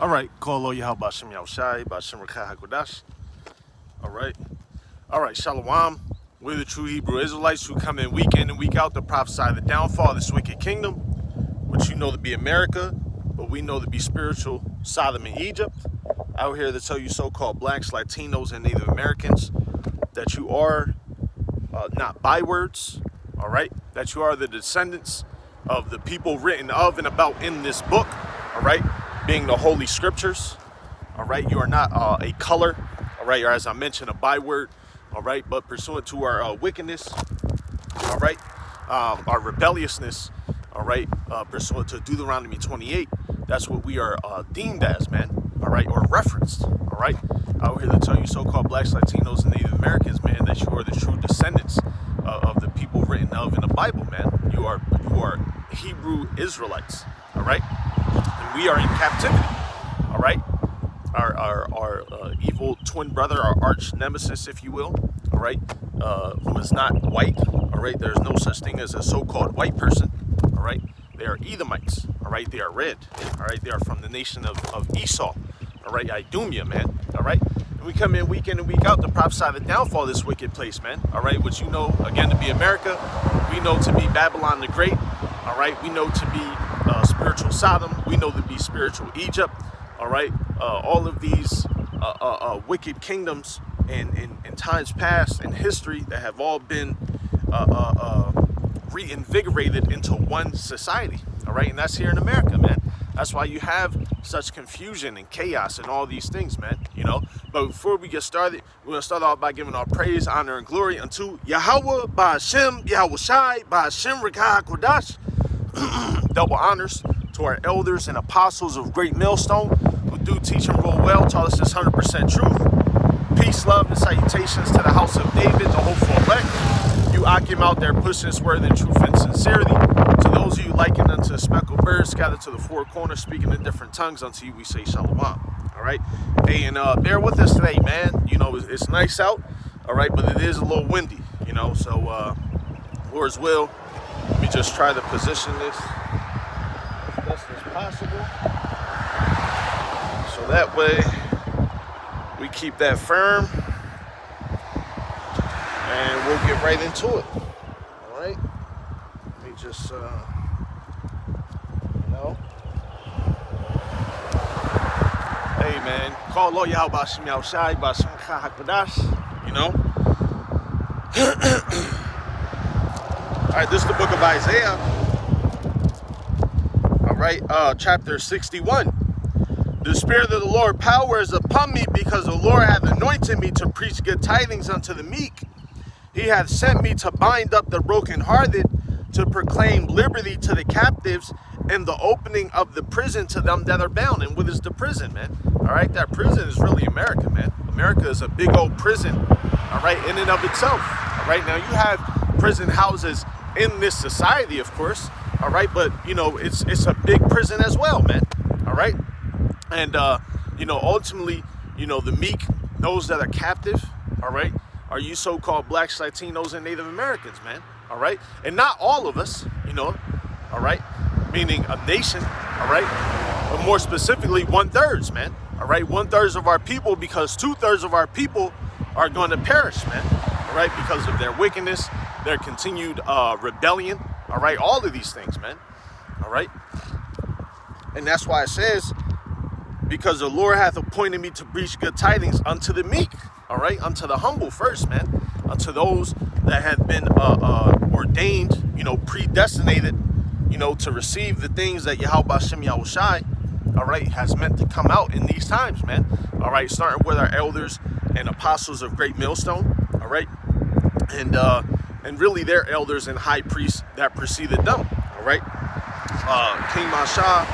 All right, Kolo Yahal Bashim Yahushai, Bashim Rakah HaKodash. All right, Shalom. We're the true Hebrew Israelites who come in week and week out to prophesy the downfall of this wicked kingdom, which you know to be America, but we know to be spiritual Sodom and Egypt. Out here to tell you so-called blacks, Latinos, and Native Americans that you are not bywords, all right? That you are the descendants of the people written of and about in this book, all right? Being the Holy Scriptures, all right? You are not a color, all right? Or as I mentioned, a byword, all right? But pursuant to our wickedness, all right? Our rebelliousness, all right? Pursuant to Deuteronomy 28, that's what we are deemed as, man, all right? Or referenced, all right? Out here to tell you so-called blacks, Latinos, and Native Americans, man, that you are the true descendants of the people written of in the Bible, man. You are Hebrew Israelites, all right? And we are in captivity, all right? Our evil twin brother, our arch nemesis, if you will, all right, who is not white, all right? There's no such thing as a so-called white person, all right? They are Edomites, all right? They are red, all right? They are from the nation of Esau, all right? Idumea, man, all right? And we come in and week out to prophesy the downfall of this wicked place, man, all right? Which you know, again, to be America, we know to be Babylon the Great, all right? We know to be spiritual Sodom. We know to be spiritual Egypt, all right? All of these wicked kingdoms in times past in history that have all been reinvigorated into one society, all right? And that's here in America, man. That's why you have such confusion and chaos and all these things, man, you know? But before we get started, we're going to start off by giving our praise, honor, and glory unto Yahweh, Ba'ashem, Yahushai, Ba'ashem, Rakah HaKodash. Double honors to our elders and apostles of Great Millstone who do teach and rule well, taught us this 100% truth. Peace, love, and salutations to the house of David, the hopeful elect. You Akim out there pushing this word in truth and sincerity. To those of you likened unto the speckled birds scattered to the four corners, speaking in different tongues, unto you we say shalom. All right? Hey, and bear with us today, man. You know, it's nice out, all right, but it is a little windy, you know, so Lord's will. Let me just try to position this as best as possible. So that way we keep that firm and we'll get right into it. All right? Let me just, you know. Hey, man. Call Lo Yahweh Bashim Yahushai Bashim Rakah HaKodash, you know. All right, this is the book of Isaiah, all right, chapter 61. The Spirit of the Lord power is upon me, because the Lord hath anointed me to preach good tidings unto the meek. He hath sent me to bind up the brokenhearted, to proclaim liberty to the captives, and the opening of the prison to them that are bound. And what is the prison, man? All right, that prison is really America, man. America is a big old prison, all right, in and of itself. All right, now you have prison houses in this society, of course, all right, but you know, it's a big prison as well, man, all right? And you know, ultimately, you know, the meek, those that are captive, all right, are you so-called blacks, Latinos, and Native Americans, man, all right? And not all of us, you know, all right, meaning a nation, all right, but more specifically 1/3, man, all right, 1/3 of our people, because 2/3 of our people are going to perish, man, all right, because of their wickedness, their continued rebellion, all right, all of these things, man, all right? And that's why it says, because the Lord hath appointed me to preach good tidings unto the meek, all right, unto the humble first, man, unto those that have been ordained, you know, predestinated, you know, to receive the things that Yahweh Ba'ashem Yahushai, all right, has meant to come out in these times, man, all right, starting with our elders and apostles of Great Millstone, all right, and really their elders and high priests that preceded them, all right? King Masha,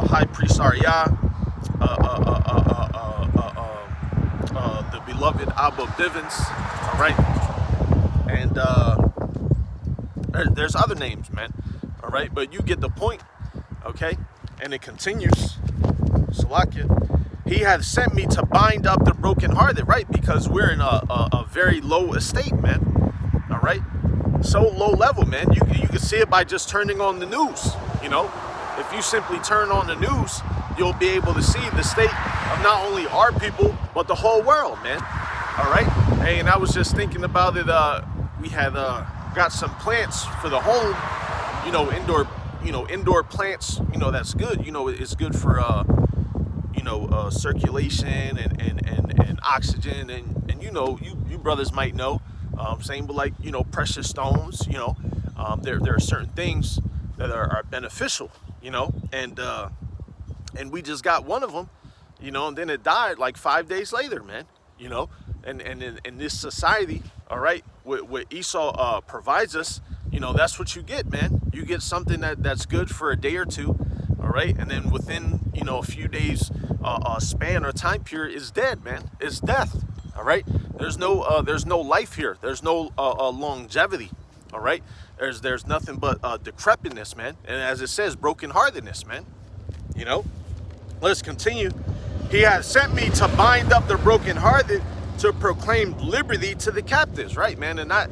High Priest Arya, the beloved Abba Bivens, all right? And there's other names, man, all right? But you get the point, okay? And it continues, Salakia. He hath sent me to bind up the brokenhearted, right? Because we're in a very low estate, man. All right, so low level, man. You can see it by just turning on the news. You know, if you simply turn on the news, you'll be able to see the state of not only our people, but the whole world, man. All right? Hey, and I was just thinking about it. We had got some plants for the home, indoor plants, that's good. It's good for, circulation and oxygen. And you brothers might know, same with like, precious stones, there are certain things that are beneficial, and we just got one of them, and then it died like 5 days later, man, and in this society, all right, what Esau provides us, that's what you get, man. You get something that's good for a day or two, all right, and then within, a few days span or time period is dead, man. It's death, all right. There's no life here. There's no longevity, all right. There's nothing but decrepitness, man, and as it says, brokenheartedness, man. Let's continue. He has sent me to bind up the brokenhearted, to proclaim liberty to the captives, right, man, and not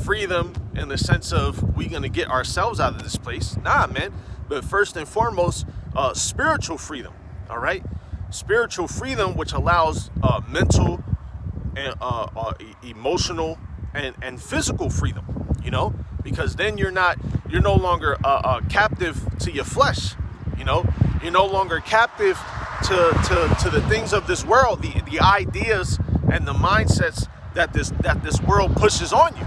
free them in the sense of we gonna get ourselves out of this place. Nah, man. But first and foremost, spiritual freedom. All right, spiritual freedom, which allows mental and emotional and physical freedom. Because then you're no longer captive to your flesh. You're no longer captive to the things of this world, the ideas and the mindsets that this world pushes on you.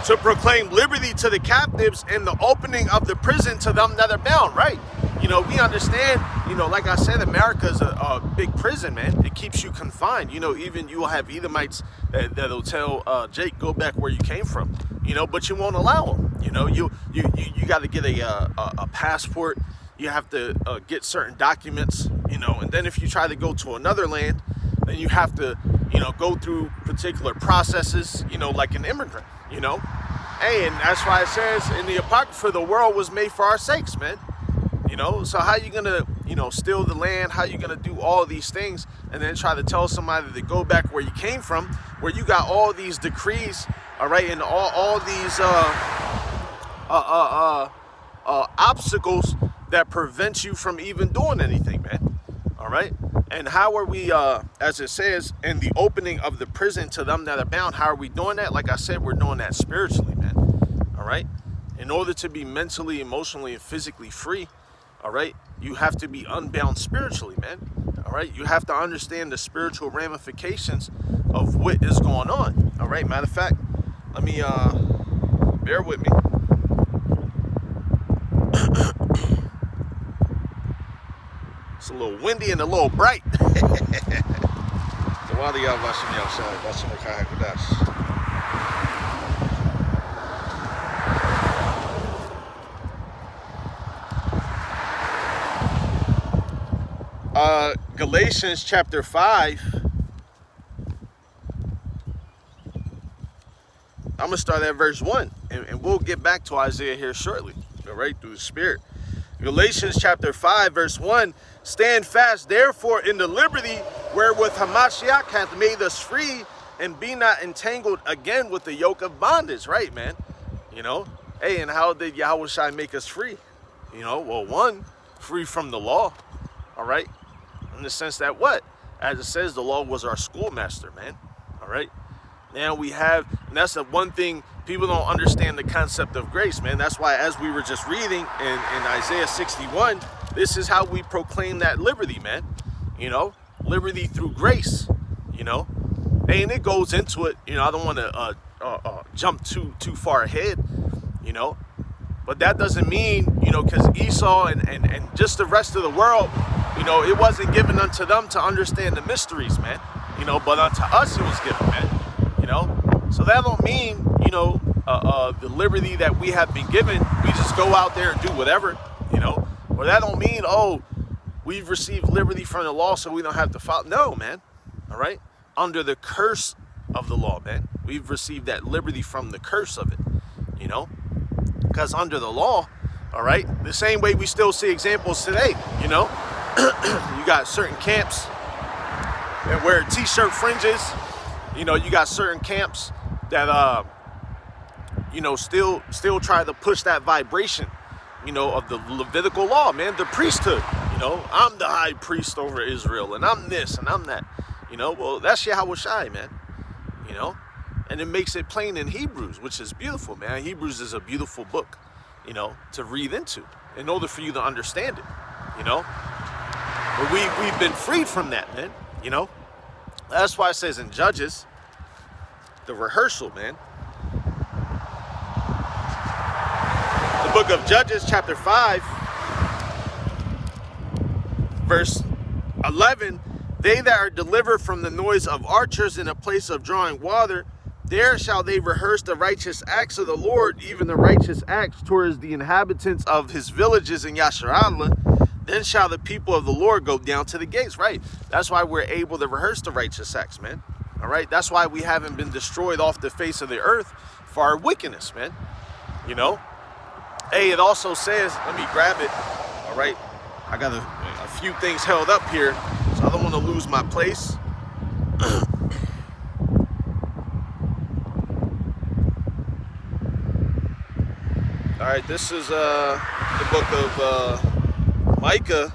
To proclaim liberty to the captives and the opening of the prison to them that are bound, right? We understand, like I said, America is a big prison, man. It keeps you confined. Even you will have Edomites that'll tell Jake, go back where you came from, but you won't allow them. You got to get a passport. You have to get certain documents, and then if you try to go to another land, then you have to, go through particular processes, like an immigrant, Hey, and that's why it says in the Apocrypha, the world was made for our sakes, man. So how you gonna, steal the land? How you gonna do all these things and then try to tell somebody to go back where you came from, where you got all these decrees, all right, and all these obstacles that prevent you from even doing anything, man. All right. And how are we, as it says, in the opening of the prison to them that are bound, how are we doing that? Like I said, we're doing that spiritually, man. All right. In order to be mentally, emotionally, and physically free, all right, you have to be unbound spiritually, man. All right. You have to understand the spiritual ramifications of what is going on. All right. Matter of fact, let me, bear with me. It's a little windy and a little bright. Galatians chapter 5. I'm going to start at verse 1, and we'll get back to Isaiah here shortly, all right, through the Spirit. Galatians chapter 5, verse 1, stand fast, therefore, in the liberty wherewith Hamashiach hath made us free, and be not entangled again with the yoke of bondage, right, man? Hey, and how did Yahushua make us free? Well, one, free from the law, all right? In the sense that what? As it says, the law was our schoolmaster, man, all right? Now we have, and that's the one thing, people don't understand the concept of grace, man. That's why, as we were just reading in Isaiah 61, this is how we proclaim that liberty, man. Liberty through grace, And it goes into it, I don't want to jump too far ahead, But that doesn't mean, because Esau and just the rest of the world, it wasn't given unto them to understand the mysteries, man. But unto us it was given, man. So that don't mean, the liberty that we have been given, we just go out there and do whatever, Or that don't mean, we've received liberty from the law so we don't have to follow. No, man. All right? Under the curse of the law, man. We've received that liberty from the curse of it, Because under the law, all right, the same way we still see examples today, You got certain camps that wear t-shirt fringes. You got certain camps that, still try to push that vibration, of the Levitical law, man, the priesthood. I'm the high priest over Israel, and I'm this, and I'm that. Well, that's Yahweh Shai, man. And it makes it plain in Hebrews, which is beautiful, man. Hebrews is a beautiful book, to read into in order for you to understand it, But we've been freed from that, man, That's why it says in Judges, the rehearsal, man. The book of Judges, chapter 5, verse 11, they that are delivered from the noise of archers in a place of drawing water, there shall they rehearse the righteous acts of the Lord, even the righteous acts towards the inhabitants of his villages in Yasharallah. Then shall the people of the Lord go down to the gates. Right. That's why we're able to rehearse the righteous acts, man. All right. That's why we haven't been destroyed off the face of the earth for our wickedness, man. Hey, it also says, let me grab it. All right. I got a few things held up here, so I don't want to lose my place. All right, this is the book of Micah.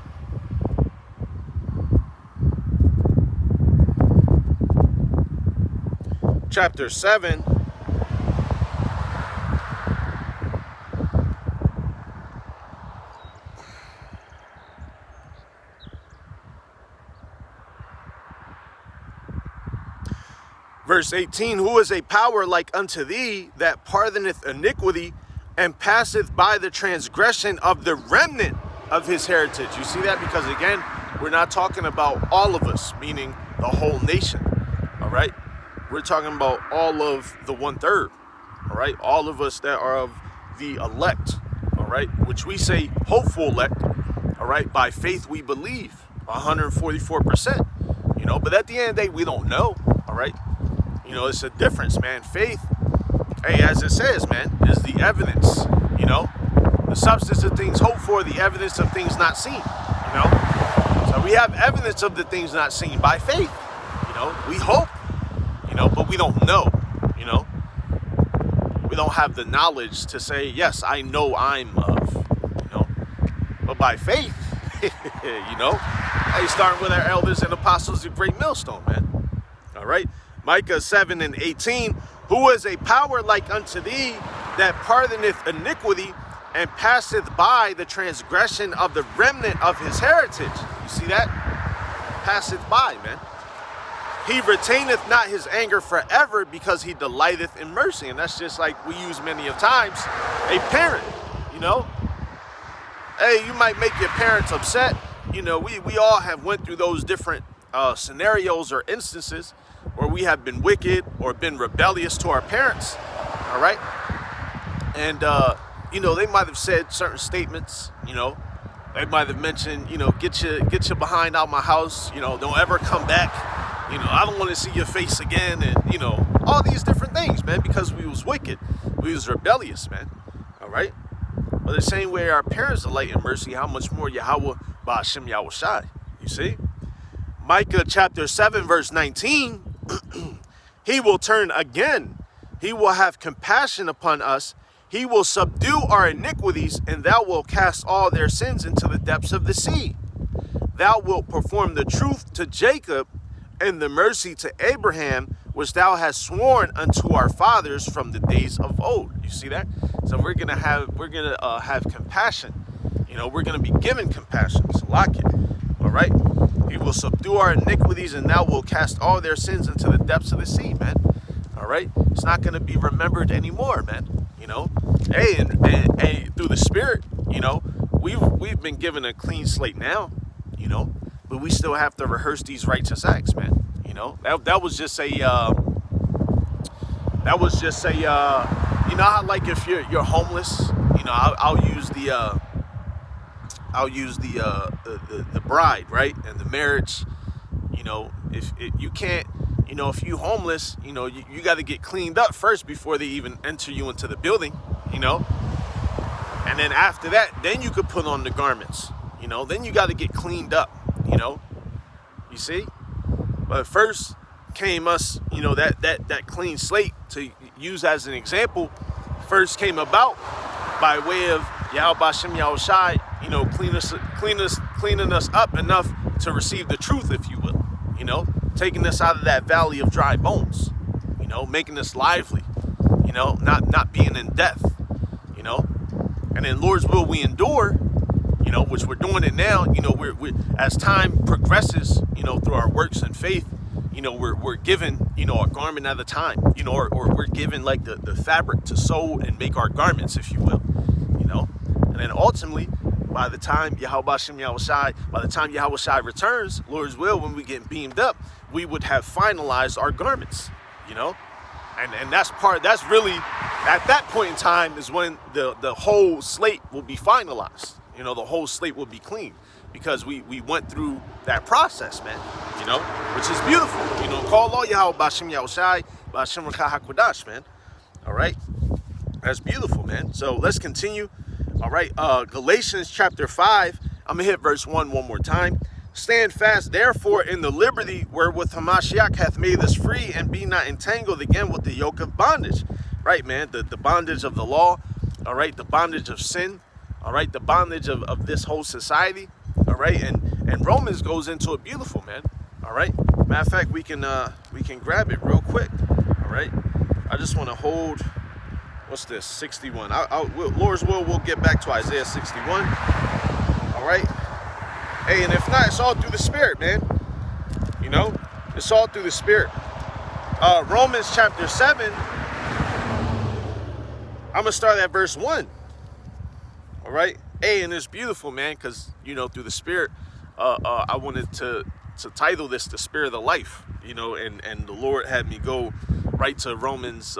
Chapter 7. Verse 18, who is a power like unto thee that pardoneth iniquity and passeth by the transgression of the remnant of his heritage. You see that? Because again, we're not talking about all of us, meaning the whole nation. All right. We're talking about all of the 1/3. All right. All of us that are of the elect. All right. Which we say hopeful elect. All right. By faith, we believe 144%. But at the end of the day, we don't know. All right. It's a difference, man. Faith, hey, as it says, man, is the evidence, the substance of things hoped for, the evidence of things not seen, So we have evidence of the things not seen by faith, we hope, but we don't know, We don't have the knowledge to say, yes, I know I'm of, But by faith, hey, starting with our elders and apostles, the great millstone, man. All right. Micah 7 and 18, who is a power like unto thee that pardoneth iniquity and passeth by the transgression of the remnant of his heritage. You see that? Passeth by, man. He retaineth not his anger forever because he delighteth in mercy. And that's just like we use many of times. A parent, Hey, you might make your parents upset. We all have went through those different scenarios or instances where we have been wicked or been rebellious to our parents, all right? And, they might have said certain statements, they might have mentioned, get your behind out my house, don't ever come back, I don't want to see your face again, and, all these different things, man, because we was wicked, we was rebellious, man, all right? But the same way our parents delight in mercy, how much more Yahweh Ba'ashem Yahweh Shai, you see? Micah chapter 7, verse 19, he will turn again. He will have compassion upon us. He will subdue our iniquities, and thou wilt cast all their sins into the depths of the sea. Thou wilt perform the truth to Jacob and the mercy to Abraham, which thou hast sworn unto our fathers from the days of old. You see that? So we're gonna have compassion. We're gonna be given compassion. Salakia. All right. He will subdue our iniquities, and thou will cast all their sins into the depths of the sea, man. All right. It's not going to be remembered anymore, man. Hey, and through the Spirit, we've been given a clean slate now, but we still have to rehearse these righteous acts, man. That was just a how like if you're homeless, I'll use the bride, right? And the marriage, if you can't, if you homeless, you got to get cleaned up first before they even enter you into the building, and then after that, then you could put on the garments, then you got to get cleaned up, you see? But first came us, that clean slate to use as an example first came about by way of Yahweh Hashem Yahushai, you know, cleaning us up enough to receive the truth, if you will, you know, taking us out of that valley of dry bones, you know, making us lively, you know, not being in death, you know, and in Lord's will we endure, you know, which we're doing it now, you know, we're as time progresses, you know, through our works and faith, you know, we're given, you know, a garment at a time, you know, or we're given like the fabric to sew and make our garments, if you will, you know, and then ultimately, by the time Yahweh Hashem Yahushai, by the time Yahushai returns, Lord's will, when we get beamed up, we would have finalized our garments, you know, and that's really, at that point in time is when the whole slate will be finalized, you know, the whole slate will be clean. Because we went through that process, man, you know, which is beautiful. You know, call all Yahweh B'Hashem Yahushai, B'Hashem Rakah HaKodash, man. All right, that's beautiful, man. So let's continue. All right, Galatians chapter 5. I'm gonna hit verse 1 more time. Stand fast, therefore, in the liberty wherewith Hamashiach hath made us free, and be not entangled again with the yoke of bondage. Right, man, the bondage of the law. All right, the bondage of sin. All right, the bondage of this whole society. All right, and Romans goes into it beautiful, man. All right, matter of fact, we can grab it real quick. All right, I just want to hold, what's this, 61. Lord's will, we'll get back to Isaiah 61. All right, hey, and if not, it's all through the Spirit, man. You know, it's all through the Spirit. Romans chapter 7. I'm gonna start at verse 1. All right. Hey, and it's beautiful, man, because, you know, through the Spirit, I wanted to title this The Spirit of Life, you know, and the Lord had me go right to Romans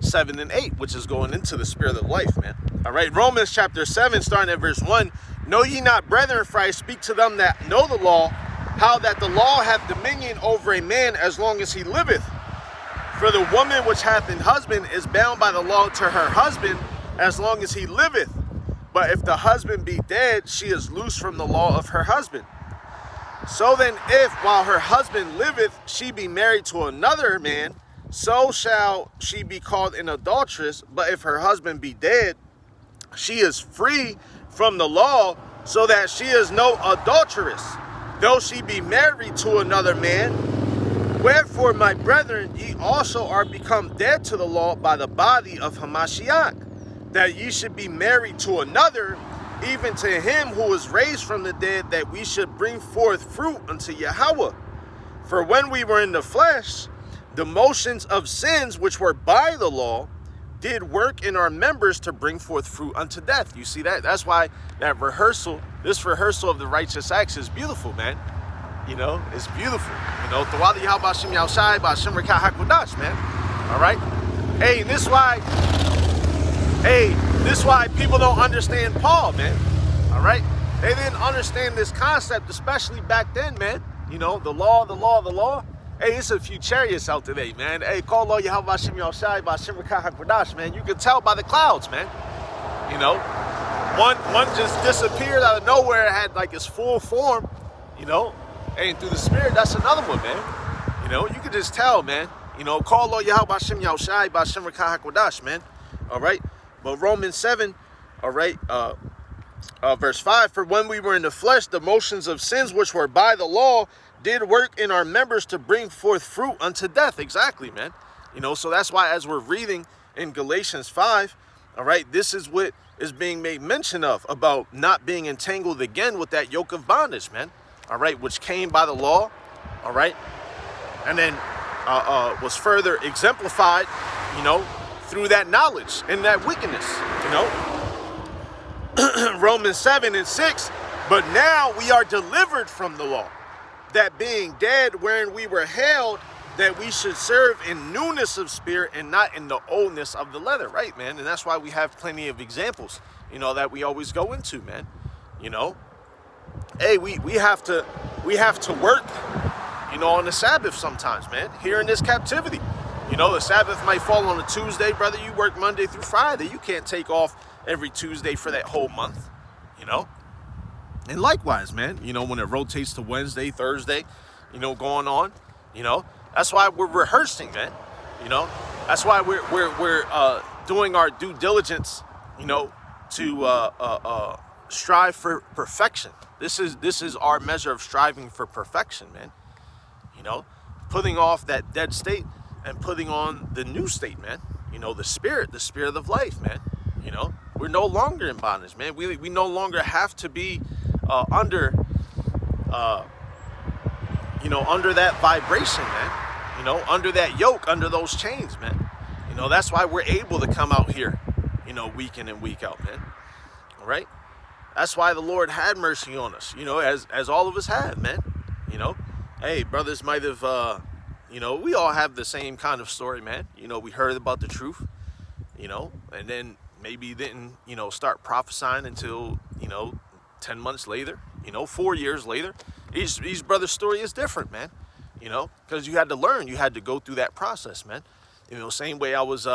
7 and 8, which is going into the Spirit of Life, man. All right, Romans chapter 7, starting at verse 1. Know ye not, brethren, for I speak to them that know the law, how that the law hath dominion over a man as long as he liveth. For the woman which hath an husband is bound by the law to her husband as long as he liveth. But if the husband be dead, she is loose from the law of her husband. So then, if while her husband liveth, she be married to another man, so shall she be called an adulteress. But if her husband be dead, she is free from the law, so that she is no adulteress, though she be married to another man. Wherefore, my brethren, ye also are become dead to the law by the body of Hamashiach, that ye should be married to another, even to him who was raised from the dead, that we should bring forth fruit unto Yahweh. For when we were in the flesh, the motions of sins which were by the law did work in our members to bring forth fruit unto death. You see that? That's why that this rehearsal of the righteous acts is beautiful, man. You know, it's beautiful. You know, Tawali Yahweh Hashem Yahushai, B'Hashem Rakah HaKodash, man. All right? Hey, this is why people don't understand Paul, man. All right? They didn't understand this concept, especially back then, man. You know, the law. Hey, it's a few chariots out today, man. Hey, call Lord Yahweh Hashem Yahushai, B'Hashem Rakah HaKodash, man. You can tell by the clouds, man. You know, one just disappeared out of nowhere, had like its full form, you know. And through the Spirit, that's another one, man. You know, you can just tell, man. You know, call Lord Yahweh Hashem Yahushai, B'Hashem Rakah HaKodash, man. All right? But Romans 7, all right, verse 5, for when we were in the flesh, the motions of sins which were by the law did work in our members to bring forth fruit unto death. Exactly, man. You know, so that's why as we're reading in Galatians 5, all right, this is what is being made mention of, about not being entangled again with that yoke of bondage, man. All right, which came by the law, all right, and then was further exemplified, you know, through that knowledge and that wickedness, you know. Romans 7 and 6, but now we are delivered from the law, that being dead wherein we were held, that we should serve in newness of spirit and not in the oldness of the letter, right, man? And that's why we have plenty of examples, you know, that we always go into, man, you know. Hey, we have to work, you know, on the Sabbath sometimes, man, here in this captivity. You know, the Sabbath might fall on a Tuesday, brother. You work Monday through Friday. You can't take off every Tuesday for that whole month, you know. And likewise, man, you know, when it rotates to Wednesday, Thursday, you know, going on, you know, that's why we're rehearsing, man. You know, that's why we're doing our due diligence, to strive for perfection. This is our measure of striving for perfection, man. Putting off that dead state and putting on the new state, man. The spirit of life, man. We're no longer in bondage, man. We no longer have to be under that vibration, man. Under that yoke, under those chains, man. That's why we're able to come out here, week in and week out, man. All right? That's why the Lord had mercy on us, as all of us have, man. Hey, brothers might have, we all have the same kind of story, man. We heard about the truth, and then maybe didn't, start prophesying until, 10 months later, 4 years later. Each brother's story is different, man, because you had to learn. You had to go through that process, man. Same way I was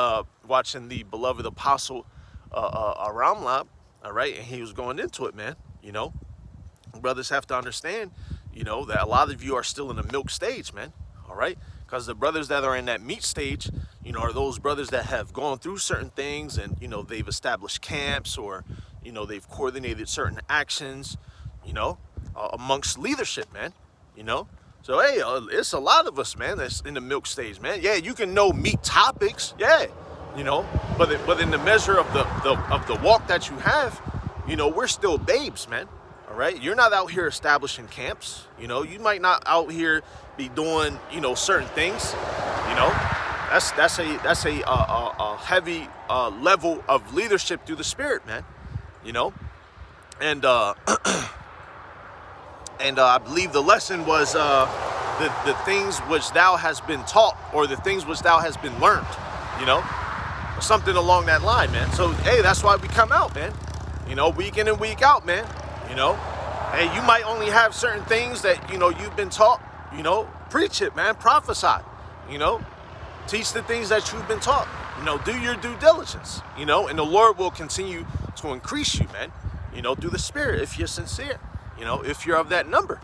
watching the beloved apostle Ramlab, all right, and he was going into it, man. Brothers have to understand, that a lot of you are still in the milk stage, man, all right? Because the brothers that are in that meat stage, are those brothers that have gone through certain things and, they've established camps or, they've coordinated certain actions, amongst leadership, man, So, hey, it's a lot of us, man, that's in the milk stage, man. Yeah, you can know meat topics, yeah, but in the measure of the walk that you have, we're still babes, man. All right, you're not out here establishing camps. You might not out here be doing, certain things. That's a heavy level of leadership through the Spirit, man. And and I believe the lesson was the things which thou hast been taught, or the things which thou hast been learned. Something along that line, man. So hey, that's why we come out, man. Week in and week out, man. Hey, you might only have certain things that, you've been taught, preach it, man, prophesy, teach the things that you've been taught, do your due diligence, and the Lord will continue to increase you, man, through the Spirit, if you're sincere, if you're of that number,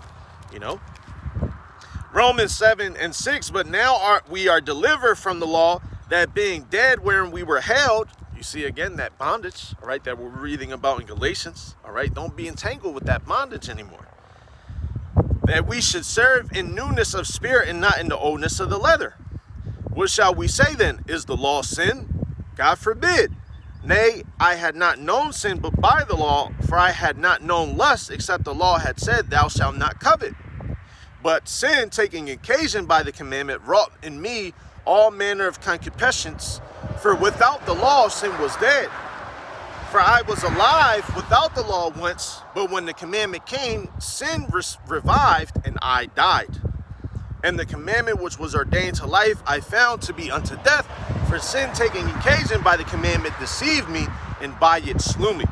Romans 7:6, but now we are delivered from the law, that being dead wherein we were held. You see, again, that bondage, all right, that we're reading about in Galatians, all right? Don't be entangled with that bondage anymore. That we should serve in newness of spirit and not in the oldness of the letter. What shall we say then? Is the law sin? God forbid. Nay, I had not known sin but by the law, for I had not known lust, except the law had said, thou shalt not covet. But sin, taking occasion by the commandment, wrought in me all manner of concupiscence. For without the law, sin was dead. For I was alive without the law once, but when the commandment came, sin revived, and I died. And the commandment which was ordained to life, I found to be unto death. For sin, taking occasion by the commandment, deceived me, and by it slew me.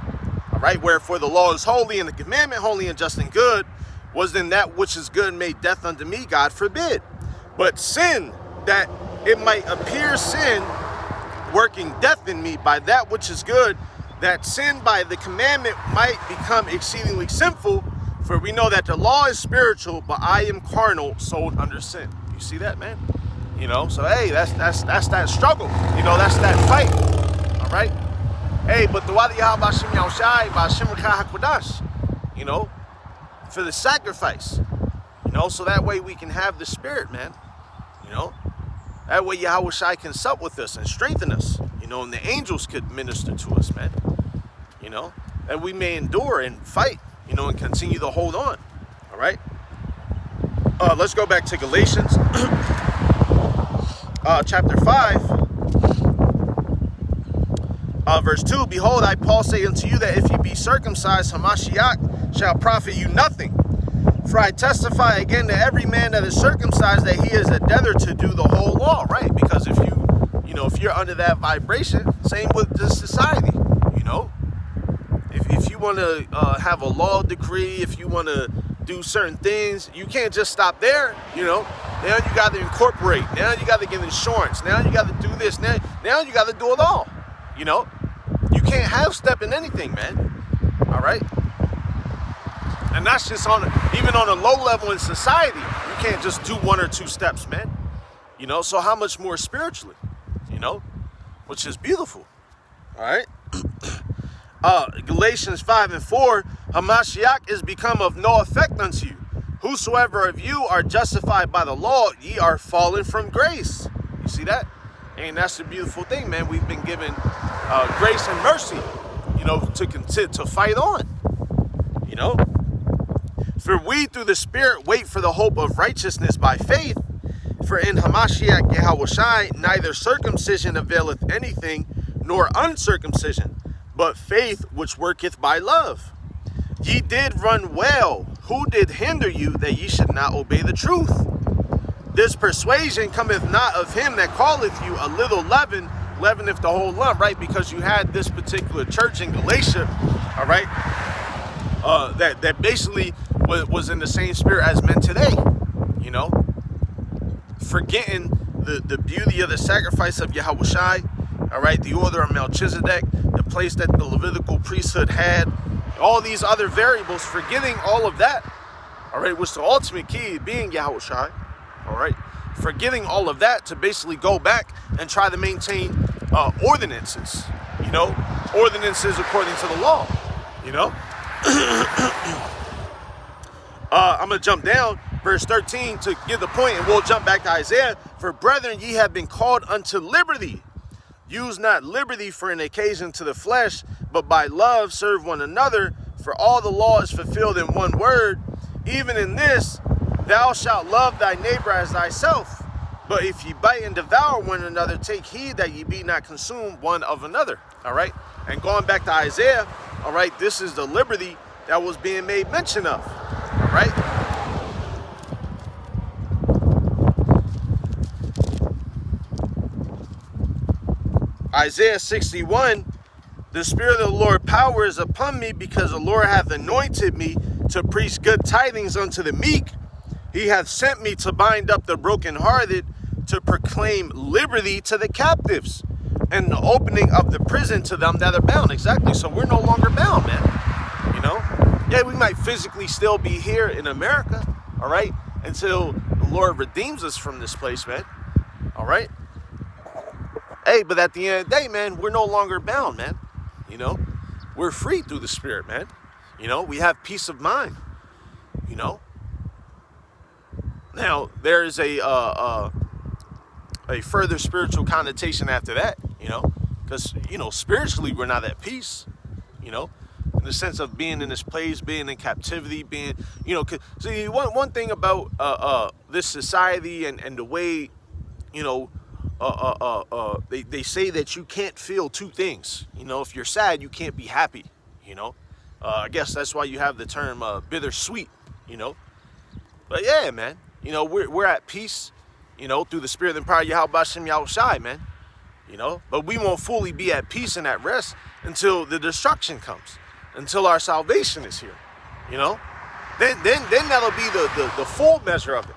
All right, wherefore the law is holy, and the commandment holy and just and good. Was then that which is good made death unto me? God forbid. But sin, that it might appear sin, working death in me by that which is good, that sin by the commandment might become exceedingly sinful. For we know that the law is spiritual, but I am carnal, sold under sin. You see that, man? So hey, that's that struggle. That's that fight. All right. Hey, but the Wadiyah Bashim Yahushai Bashim Hakodash, for the sacrifice. So that way we can have the Spirit, man. That way Yahushai can sup with us and strengthen us, and the angels could minister to us, man. And we may endure and fight, and continue to hold on. All right. Let's go back to Galatians, chapter 5, verse 2. Behold, I, Paul, say unto you that if you be circumcised, Hamashiach shall profit you nothing. For I testify again to every man that is circumcised that he is a debtor to do the whole law, right? Because if you're under that vibration, same with this society, If you want to have a law decree, if you want to do certain things, you can't just stop there, Now you got to incorporate. Now you got to get insurance. Now you got to do this. Now you got to do it all, You can't half-step in anything, man. All right? And that's just even on a low level in society. You can't just do one or two steps, man. So how much more spiritually, which is beautiful, All right. Galatians 5:4, Hamashiach is become of no effect unto you. Whosoever of you are justified by the law, ye are fallen from grace. You see that? And that's the beautiful thing, man. We've been given grace and mercy, to fight on. For we through the Spirit wait for the hope of righteousness by faith. For in Hamashiach Yahushai neither circumcision availeth anything, nor uncircumcision, but faith which worketh by love. Ye did run well. Who did hinder you that ye should not obey the truth? This persuasion cometh not of him that calleth you. A little leaven leaveneth the whole lump, right? Because you had this particular church in Galatia, all right, that basically was in the same spirit as men today, forgetting the beauty of the sacrifice of Yahushai, all right, the order of Melchizedek, the place that the Levitical priesthood had, all these other variables, forgetting all of that, all right, was the ultimate key being Yahushai, all right, forgetting all of that to basically go back and try to maintain ordinances, ordinances according to the law, I'm going to jump down, verse 13, to give the point, and we'll jump back to Isaiah. For brethren, ye have been called unto liberty. Use not liberty for an occasion to the flesh, but by love serve one another. For all the law is fulfilled in one word, even in this, thou shalt love thy neighbor as thyself. But if ye bite and devour one another, take heed that ye be not consumed one of another. All right? And going back to Isaiah, all right, this is the liberty that was being made mention of. All right? Isaiah 61, the Spirit of the Lord power is upon me, because the Lord hath anointed me to preach good tidings unto the meek. He hath sent me to bind up the brokenhearted, to proclaim liberty to the captives, and the opening of the prison to them that are bound. Exactly. So we're no longer bound, man. Yeah, we might physically still be here in America, all right, until the Lord redeems us from this place, man. All right. Hey, but at the end of the day, man, we're no longer bound, man. We're free through the Spirit, man. We have peace of mind. Now there is a further spiritual connotation after that, because spiritually we're not at peace, in the sense of being in this place, being in captivity, being, see, one thing about this society and the way, they say that you can't feel two things. If you're sad, you can't be happy. I guess that's why you have the term bittersweet. But yeah, man. We're at peace. Through the Spirit and power of Yahweh Bashem Yahushai, man. But we won't fully be at peace and at rest until the destruction comes, until our salvation is here. Then that'll be the full measure of it.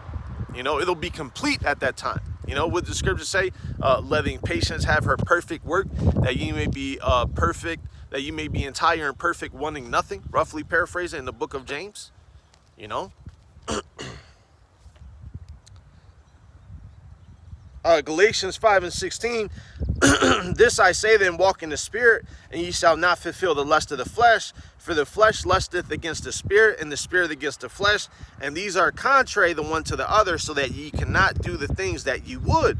It'll be complete at that time. What the scriptures say, letting patience have her perfect work, that ye may be perfect, that you may be entire and perfect, wanting nothing. Roughly paraphrasing in the book of James. Galatians 5:16, this I say then, walk in the Spirit, and ye shall not fulfill the lust of the flesh. For the flesh lusteth against the Spirit, and the Spirit against the flesh. And these are contrary the one to the other, so that ye cannot do the things that ye would.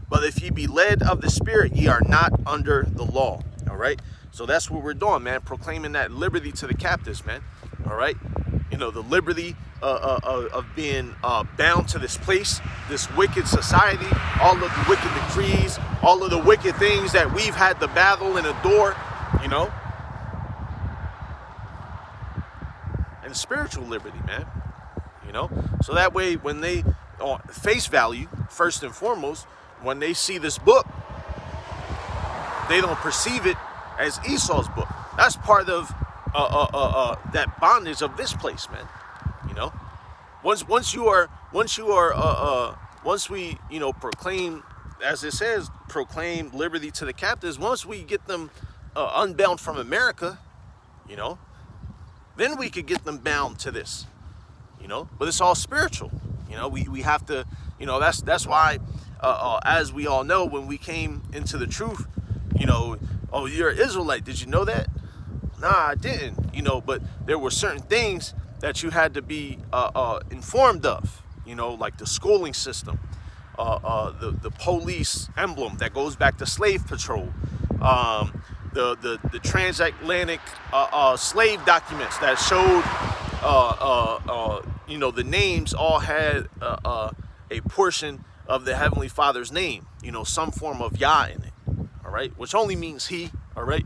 But if ye be led of the Spirit, ye are not under the law. All right? So that's what we're doing, man. Proclaiming that liberty to the captives, man. All right? The liberty of being bound to this place, this wicked society, all of the wicked decrees, all of the wicked things that we've had to battle and adore, and spiritual liberty, man. So that way, when they, face value, first and foremost, when they see this book, they don't perceive it as Esau's book. That's part of that bondage of this place, man. Once we proclaim, as it says, proclaim liberty to the captives. Once we get them unbound from America, then we could get them bound to this, But it's all spiritual, We have to, that's why, as we all know, when we came into the truth, Oh, you're an Israelite. Did you know that? Nah, I didn't. You know, but there were certain things that you had to be informed of. You know, like the schooling system, the police emblem that goes back to slave patrol, the transatlantic slave documents that showed, you know, the names all had a portion of the Heavenly Father's name. You know, some form of Yah in it. All right, which only means He. All right,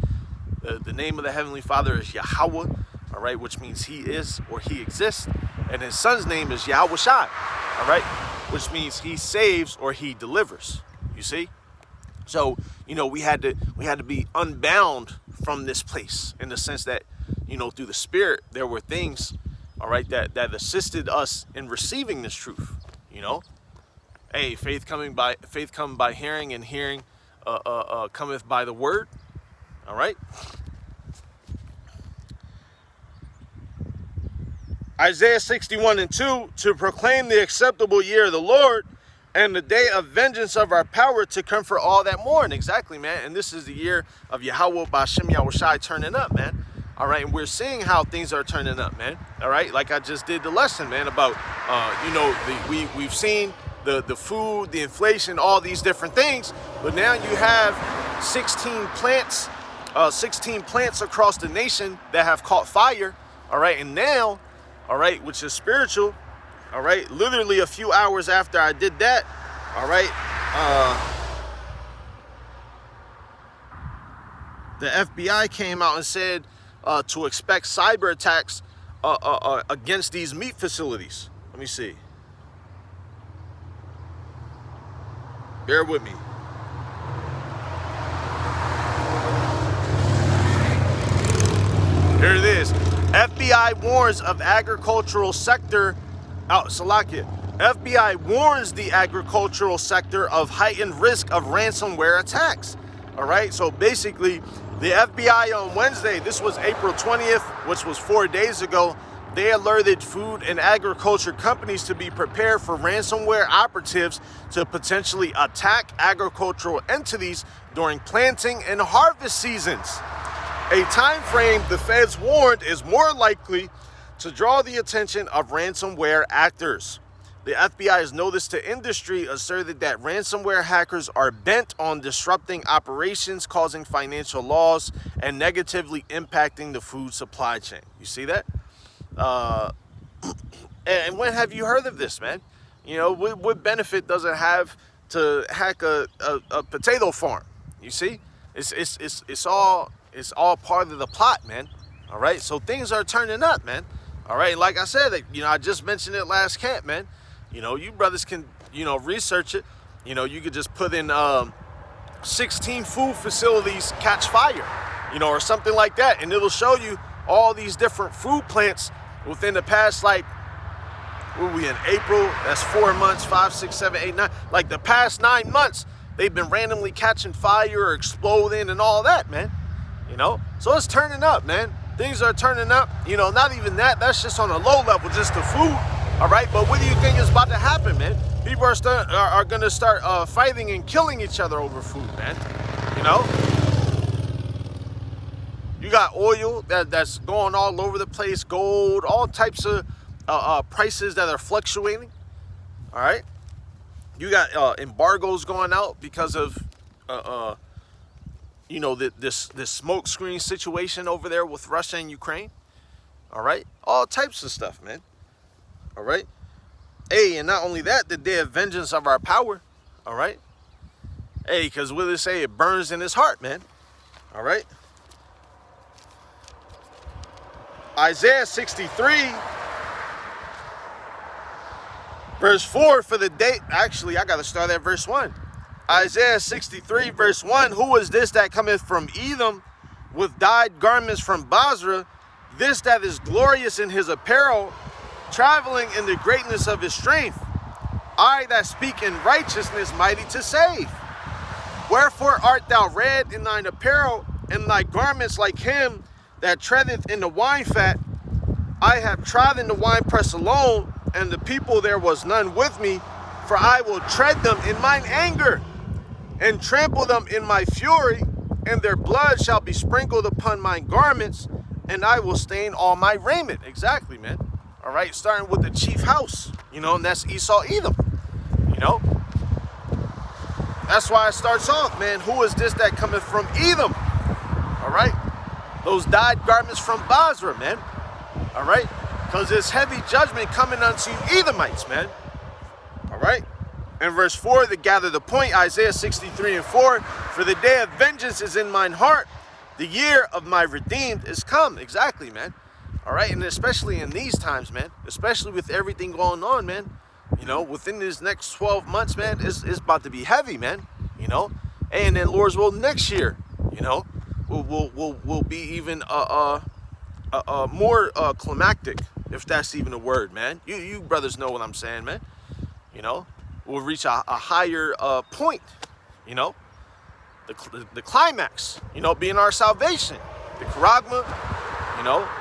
the name of the Heavenly Father is Yahweh. All right, which means He is or He exists, and His Son's name is Yahweh Shai. All right, which means He saves or He delivers. You see, so you know we had to be unbound from this place in the sense that, you know, through the Spirit there were things, all right, that assisted us in receiving this truth. You know, hey, faith come by hearing, and hearing cometh by the word. All right. Isaiah 61:2, to proclaim the acceptable year of the Lord and the day of vengeance of our power, to comfort all that mourn. Exactly, man. And this is the year of Yahweh B'Shem Yahweh Shai turning up, man. All right, and we're seeing how things are turning up, man. All right, like I just did the lesson, man, about you know, we've seen the food, the inflation, all these different things, but now you have 16 plants across the nation that have caught fire. All right, and now, all right, which is spiritual. All right, literally a few hours after I did that, all right, the FBI came out and said to expect cyber attacks against these meat facilities. Let me see. Bear with me. Here it is. FBI warns of agricultural sector. Salakia. FBI warns the agricultural sector of heightened risk of ransomware attacks. All right. So basically, the FBI on Wednesday, this was April 20th, which was 4 days ago, they alerted food and agriculture companies to be prepared for ransomware operatives to potentially attack agricultural entities during planting and harvest seasons. A time frame the feds warned is more likely to draw the attention of ransomware actors. The FBI's notice to industry asserted that ransomware hackers are bent on disrupting operations, causing financial loss, and negatively impacting the food supply chain. You see that? And when have you heard of this, man? You know, what benefit does it have to hack a potato farm? You see, it's all part of the plot, man. All right, so things are turning up, man. All right, like I said, you know, I just mentioned it last camp, man. You know, you brothers can, you know, research it. You know, you could just put in 16 food facilities catch fire, you know, or something like that, and it'll show you all these different food plants within the past, like, what are we in, April? That's 4 months, 5, 6, 7, 8, 9. Like the past 9 months, they've been randomly catching fire or exploding and all that, man. You know, so it's turning up, man. Things are turning up. You know, not even that. That's just on a low level, just the food. All right, but what do you think is about to happen, man? People are going to start fighting and killing each other over food, man. You know, you got oil that's going all over the place, gold, all types of prices that are fluctuating. All right, you got embargoes going out because of you know, this smoke screen situation over there with Russia and Ukraine. All right, all types of stuff, man. All right. Hey, and not only that, the day of vengeance of our power. All right. Hey, because what did it say? It burns in his heart, man. All right. Isaiah 63, verse 4, for the day. Actually, I got to start at verse 1. Isaiah 63, verse 1. Who is this that cometh from Edom with dyed garments from Basra? This that is glorious in his apparel, traveling in the greatness of his strength. I that speak in righteousness, mighty to save. Wherefore art thou red in thine apparel, and thy garments like him that treadeth in the wine fat? I have trodden the winepress alone, and the people there was none with me. For I will tread them in mine anger, and trample them in my fury. and their blood shall be sprinkled upon my garments, and I will stain all my raiment. Exactly, man. All right, starting with the chief house, and that's Esau Edom, That's why it starts off, man. Who is this that cometh from Edom? All right, those dyed garments from Basra, man. All right, because there's heavy judgment coming unto Edomites, man. All right. In verse 4, they gather the point, Isaiah 63 and 4, for the day of vengeance is in mine heart, the year of my redeemed is come. Exactly, man. All right, and especially in these times, man, especially with everything going on, man, within this next 12 months, man, it's about to be heavy, man, and then Lord's will next year, will be even more climactic, if that's even a word, man. You brothers know what I'm saying, man. We'll reach a higher point, the climax, being our salvation, the charagma,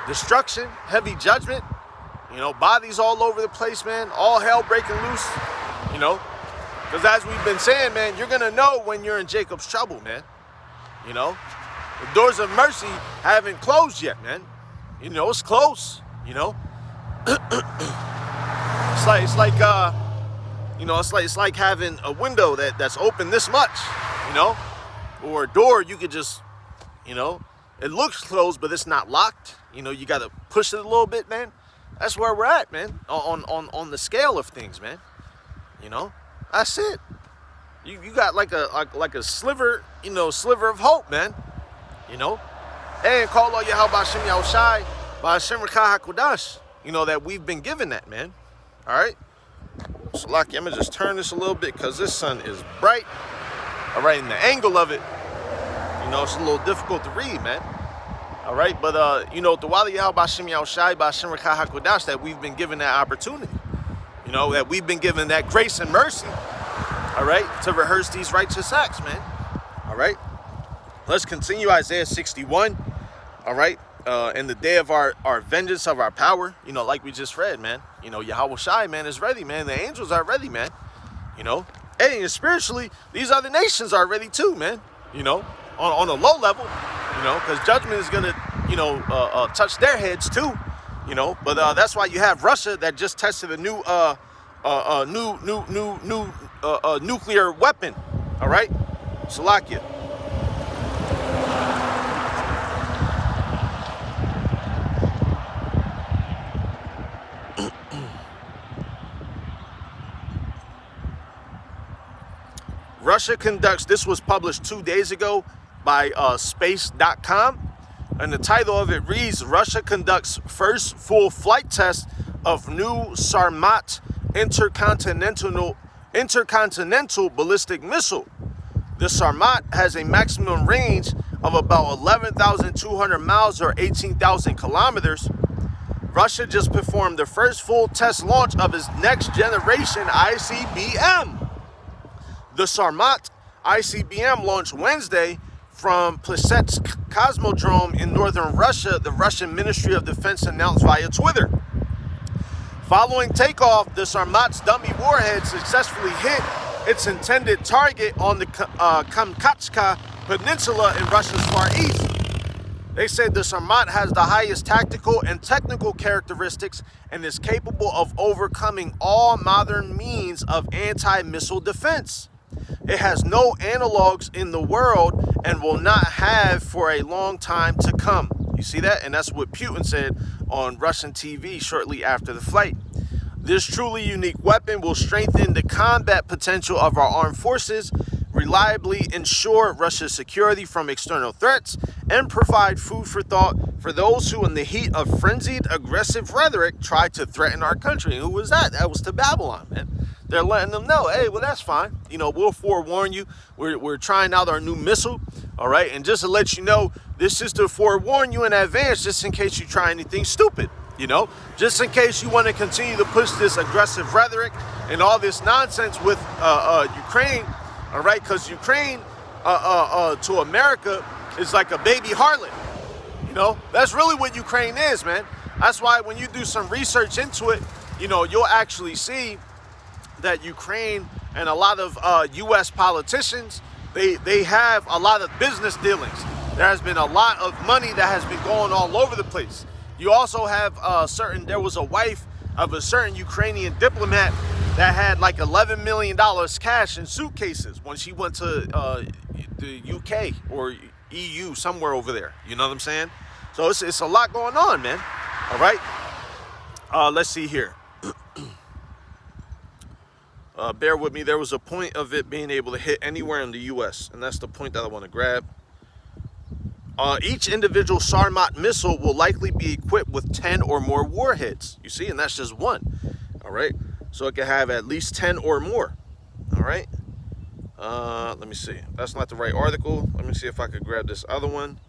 destruction, heavy judgment, bodies all over the place, man, all hell breaking loose, because as we've been saying, man, you're going to know when you're in Jacob's trouble, man, the doors of mercy haven't closed yet, man, it's close, it's like having a window that's open this much, or a door you could just, it looks closed, but it's not locked. You got to push it a little bit, man. That's where we're at, man, on the scale of things, man. That's it. You got like a sliver, sliver of hope, man. And call all Yahweh B'Shem Yahushai, B'Shem Rekah HaKodash, that we've been given that, man. All right? So, Laki, I'm going to just turn this a little bit because this sun is bright. All right, and the angle of it, it's a little difficult to read, man. All right, but, the Wali Yahweh B'Shem Yahushai, B'Shem Rekah HaKodash, that we've been given that opportunity. That we've been given that grace and mercy, all right, to rehearse these righteous acts, man. All right, let's continue Isaiah 61, all right. In the day of our vengeance of our power, like we just read, man, Yahweh Shai, man, is ready, man. The angels are ready, man, Hey, and spiritually, these other nations are ready too, man, on a low level, because judgment is going to, touch their heads too, but that's why you have Russia that just tested a new nuclear weapon, all right, Salakia. Russia conducts, this was published 2 days ago by space.com, and the title of it reads, Russia conducts first full flight test of new Sarmat intercontinental ballistic missile. The Sarmat has a maximum range of about 11,200 miles or 18,000 kilometers. Russia just performed the first full test launch of its next generation ICBM. The Sarmat ICBM launched Wednesday from Plesetsk Cosmodrome in northern Russia, the Russian Ministry of Defense announced via Twitter. Following takeoff, the Sarmat's dummy warhead successfully hit its intended target on the Kamchatka Peninsula in Russia's far east. They said the Sarmat has the highest tactical and technical characteristics and is capable of overcoming all modern means of anti-missile defense. It has no analogs in the world and will not have for a long time to come. You see that? And that's what Putin said on Russian TV shortly after the flight. This truly unique weapon will strengthen the combat potential of our armed forces, reliably ensure Russia's security from external threats, and provide food for thought for those who, in the heat of frenzied, aggressive rhetoric, tried to threaten our country. And who was that? That was to Babylon, man. They're letting them know, hey, well, that's fine. We'll forewarn you. We're trying out our new missile, all right? And just to let you know, this is to forewarn you in advance, just in case you try anything stupid, just in case you want to continue to push this aggressive rhetoric and all this nonsense with Ukraine, all right? Because Ukraine to America is like a baby harlot, That's really what Ukraine is, man. That's why when you do some research into it, you'll actually see that Ukraine and a lot of U.S. politicians, They have a lot of business dealings. There has been a lot of money that has been going all over the place. You also have there was a wife of a certain Ukrainian diplomat that had like $11 million cash in suitcases when she went to the UK or EU, somewhere over there. You know what I'm saying? So it's a lot going on, man. All right. Let's see here. Bear with me. There was a point of it being able to hit anywhere in the U.S., and that's the point that I want to grab. Each individual Sarmat missile will likely be equipped with 10 or more warheads. You see, and that's just one. All right. So it can have at least 10 or more. All right. Let me see. That's not the right article. Let me see if I could grab this other one.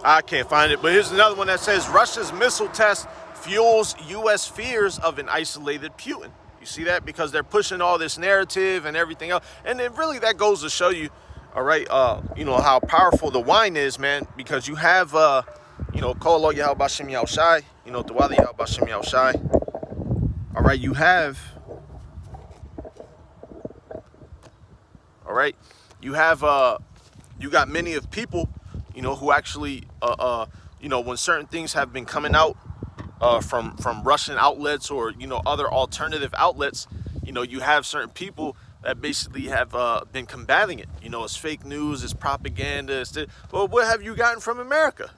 I can't find it, but here's another one that says Russia's missile test fuels U.S. fears of an isolated Putin. You see that? Because they're pushing all this narrative and everything else. And then really that goes to show you, all right, you know, how powerful the wine is, man. Because you have, you know, Kolo Yahal Bashim Yao Shai, you know, Dawali Yahal Bashim Yao Shai. All right, you have, all right, you have, you got many of people, you know, who actually, you know, when certain things have been coming out from Russian outlets or, you know, other alternative outlets, you know, you have certain people that basically have been combating it. You know, it's fake news, it's propaganda. Well, what have you gotten from America?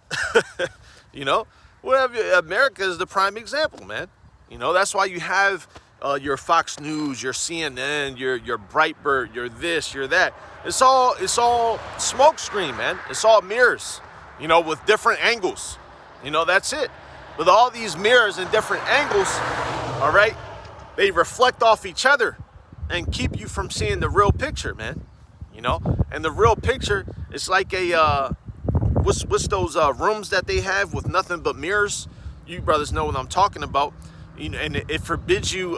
You know, America is the prime example, man. You know, that's why you have your Fox News, your CNN, your Breitbart, your this, your that. It's all smoke screen, man. It's all mirrors, you know, with different angles. You know, that's it. With all these mirrors and different angles, all right, they reflect off each other and keep you from seeing the real picture, man. You know, and the real picture is like a what's those rooms that they have with nothing but mirrors? You brothers know what I'm talking about. You know, and it forbids you.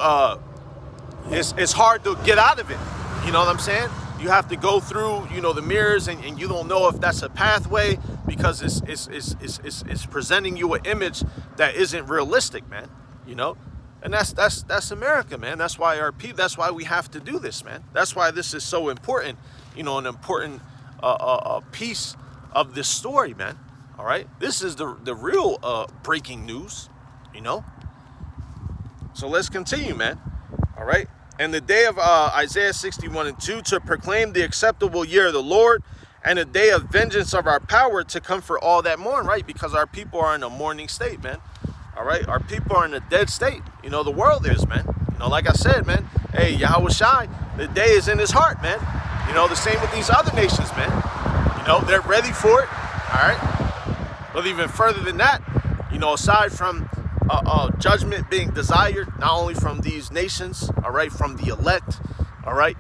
It's hard to get out of it. You know what I'm saying? You have to go through, you know, the mirrors, and you don't know if that's a pathway because it's presenting you an image that isn't realistic, man. You know, and that's America, man. That's why that's why we have to do this, man. That's why this is so important. You know, an important piece of this story, man. All right, this is the real breaking news. You know. So let's continue, man. All right. And the day of Isaiah 61:2 to proclaim the acceptable year of the Lord and the day of vengeance of our power to comfort all that mourn, right? Because our people are in a mourning state, man. All right. Our people are in a dead state. You know, the world is, man. You know, like I said, man, hey, Yahweh Shai, the day is in his heart, man. You know, the same with these other nations, man. You know, they're ready for it. All right. But even further than that, you know, aside from judgment being desired, not only from these nations, all right, from the elect, all right,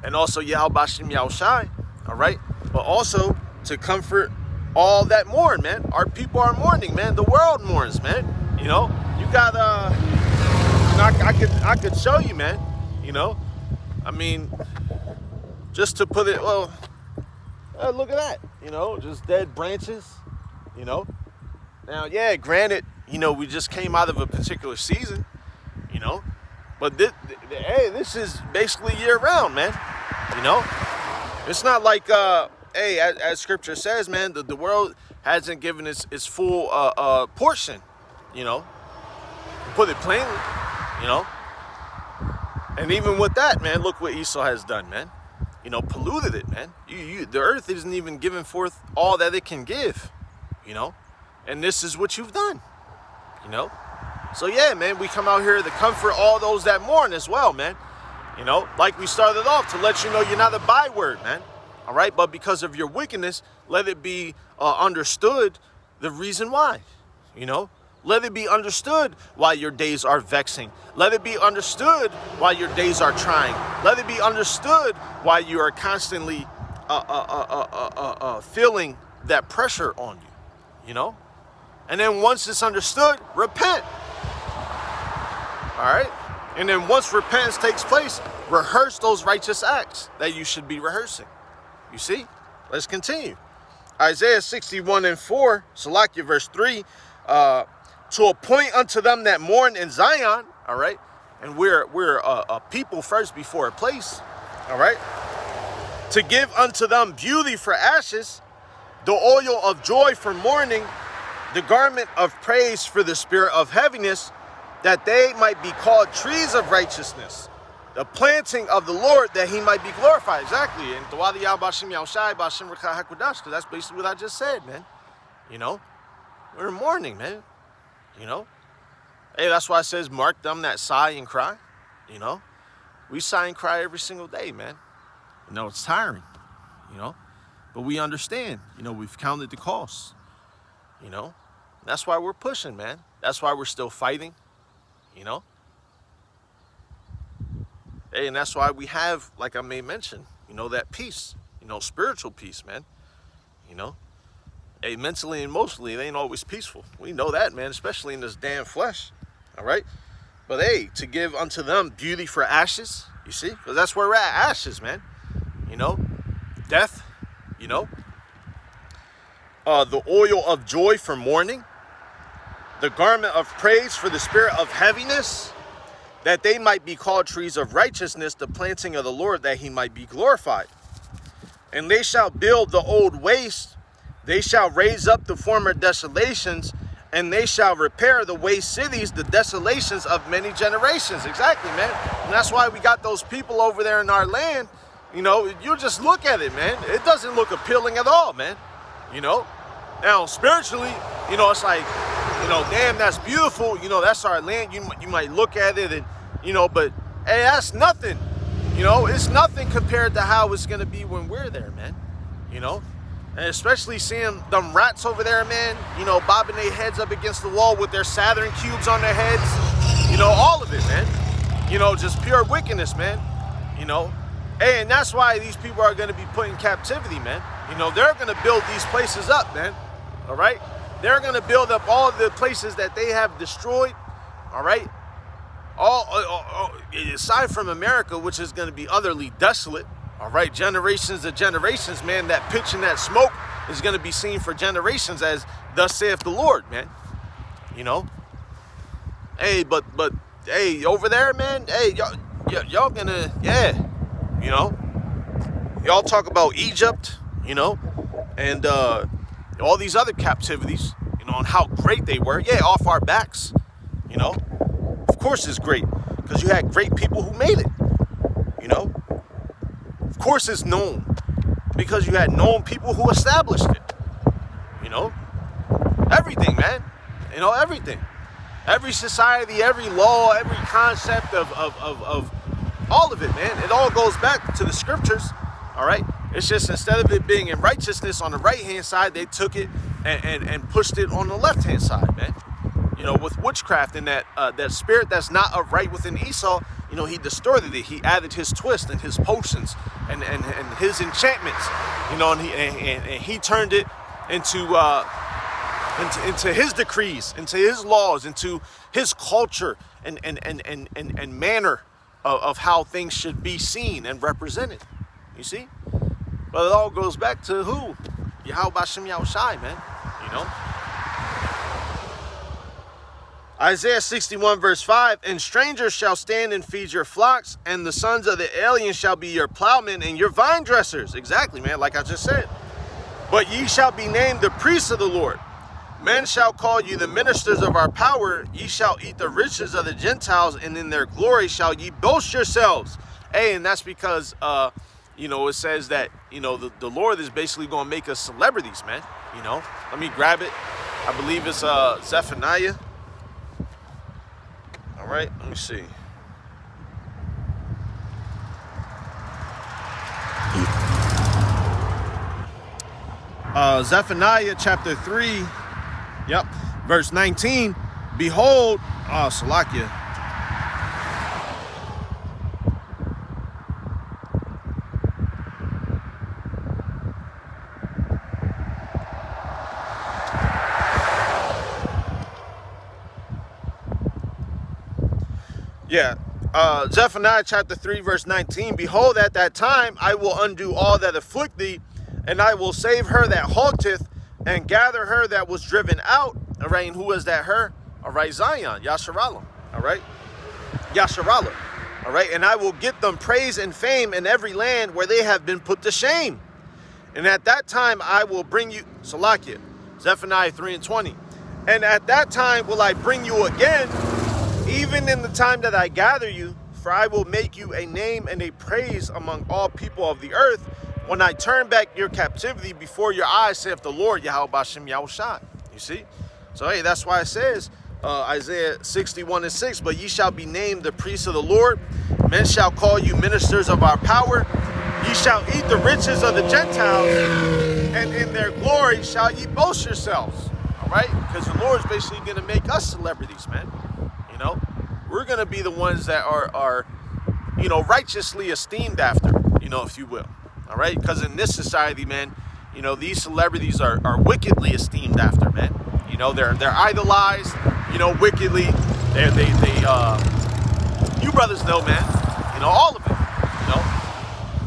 and also Yahweh Bashim Yahweh Shai, all right, but also to comfort all that mourn, man. Our people are mourning, man. The world mourns, man. You know, you got I could show you, man. You know, I mean, just to put it, well, look at that. You know, just dead branches. You know, now, yeah, granted, you know, we just came out of a particular season, you know, but hey, this is basically year round, man. You know, it's not like, hey, as scripture says, man, the world hasn't given its full portion, you know, to put it plainly, you know. And even with that, man, look what Esau has done, man. You know, polluted it, man. The earth isn't even giving forth all that it can give, you know, and this is what you've done. You know, so yeah, man, we come out here to comfort all those that mourn as well, man. You know, like we started off, to let you know you're not a byword, man. All right, but because of your wickedness, let it be understood the reason why. You know, let it be understood why your days are vexing. Let it be understood why your days are trying. Let it be understood why you are constantly feeling that pressure on you. You know. And then once it's understood, repent. All right? And then once repentance takes place, rehearse those righteous acts that you should be rehearsing. You see? Let's continue. Isaiah 61:4, Salakia verse 3, to appoint unto them that mourn in Zion, all right? And we're a people first before a place, all right? To give unto them beauty for ashes, the oil of joy for mourning, the garment of praise for the spirit of heaviness, that they might be called trees of righteousness, the planting of the Lord, that he might be glorified. Exactly. And because that's basically what I just said, man. You know, we're in mourning, man. You know, hey, that's why it says, mark them that sigh and cry. You know, we sigh and cry every single day, man. You know, it's tiring, you know, but we understand, you know, we've counted the costs, you know, that's why we're pushing, man. That's why we're still fighting, you know. Hey, and that's why we have, like I may mention, you know, that peace, you know, spiritual peace, man. You know, hey, mentally and emotionally, it ain't always peaceful. We know that, man, especially in this damn flesh. All right. But hey, to give unto them beauty for ashes, you see, because that's where we're at, ashes, man. You know, death, you know, the oil of joy for mourning, the garment of praise for the spirit of heaviness, that they might be called trees of righteousness, the planting of the Lord, that he might be glorified. And they shall build the old waste, they shall raise up the former desolations, and they shall repair the waste cities, the desolations of many generations. Exactly, man. And that's why we got those people over there in our land. You know, you just look at it, man. It doesn't look appealing at all, man. You know? Now, spiritually, you know, it's like, you know, damn, that's beautiful. You know, that's our land. You might look at it and, you know, but, hey, that's nothing. You know, it's nothing compared to how it's going to be when we're there, man. You know? And especially seeing them rats over there, man, you know, bobbing their heads up against the wall with their Saturn cubes on their heads. You know, all of it, man. You know, just pure wickedness, man. You know? Hey, and that's why these people are going to be put in captivity, man. You know, they're going to build these places up, man. All right? They're going to build up all the places that they have destroyed. All right? All aside from America, which is going to be utterly desolate. All right? Generations of generations, man. That pitch and that smoke is going to be seen for generations, as thus saith the Lord, man. You know? Hey, but hey, over there, man. Hey, y'all going to, yeah. You know, y'all talk about Egypt, you know, and all these other captivities, you know, and how great they were. Yeah, off our backs, you know. Of course it's great, because you had great people who made it, you know. Of course it's known, because you had known people who established it, you know. Everything, man, you know, everything. Every society, every law, every concept of all of it, man. It all goes back to the scriptures, all right? It's just instead of it being in righteousness on the right-hand side, they took it and pushed it on the left-hand side, man. You know, with witchcraft and that spirit that's not upright within Esau, you know, he distorted it. He added his twist and his potions and his enchantments, you know, and he turned it into his decrees, into his laws, into his culture and manner of how things should be seen and represented. You see? But it all goes back to who? Yahweh Bashem Yahushai, man. You know? Isaiah 61 verse 5, and strangers shall stand and feed your flocks, and the sons of the aliens shall be your plowmen and your vine dressers. Exactly, man, like I just said. But ye shall be named the priests of the Lord. Men shall call you the ministers of our power. Ye shall eat the riches of the Gentiles, and in their glory shall ye boast yourselves. Hey, and that's because, you know, it says that, you know, the Lord is basically going to make us celebrities, man. You know, let me grab it. I believe it's Zephaniah. All right, let me see. Zephaniah chapter 3. Yep, verse 19, behold, Salakia. Yeah, Zephaniah chapter 3, verse 19, behold, at that time I will undo all that afflict thee, And I will save her that halteth, and gather her that was driven out. All right, and who is that her? All right, Zion, Yasharallah. All right, Yasharallah. All right, and I will get them praise and fame in every land where they have been put to shame. And at that time I will bring you, Salakia, Zephaniah 3:20. And at that time will I bring you again, even in the time that I gather you, for I will make you a name and a praise among all people of the earth, when I turn back your captivity before your eyes, saith the Lord, Yahweh Bashem Yahushai. You see? So hey, that's why it says, Isaiah 61:6, but ye shall be named the priests of the Lord. Men shall call you ministers of our power. Ye shall eat the riches of the Gentiles, and in their glory shall ye boast yourselves. All right? Because the Lord's basically going to make us celebrities, man. You know? We're going to be the ones that are, you know, righteously esteemed after, you know, if you will. All right? Because in this society, man, you know, these celebrities are wickedly esteemed after, man. You know, they're idolized, you know, wickedly. You brothers know, man. You know, all of it. You know,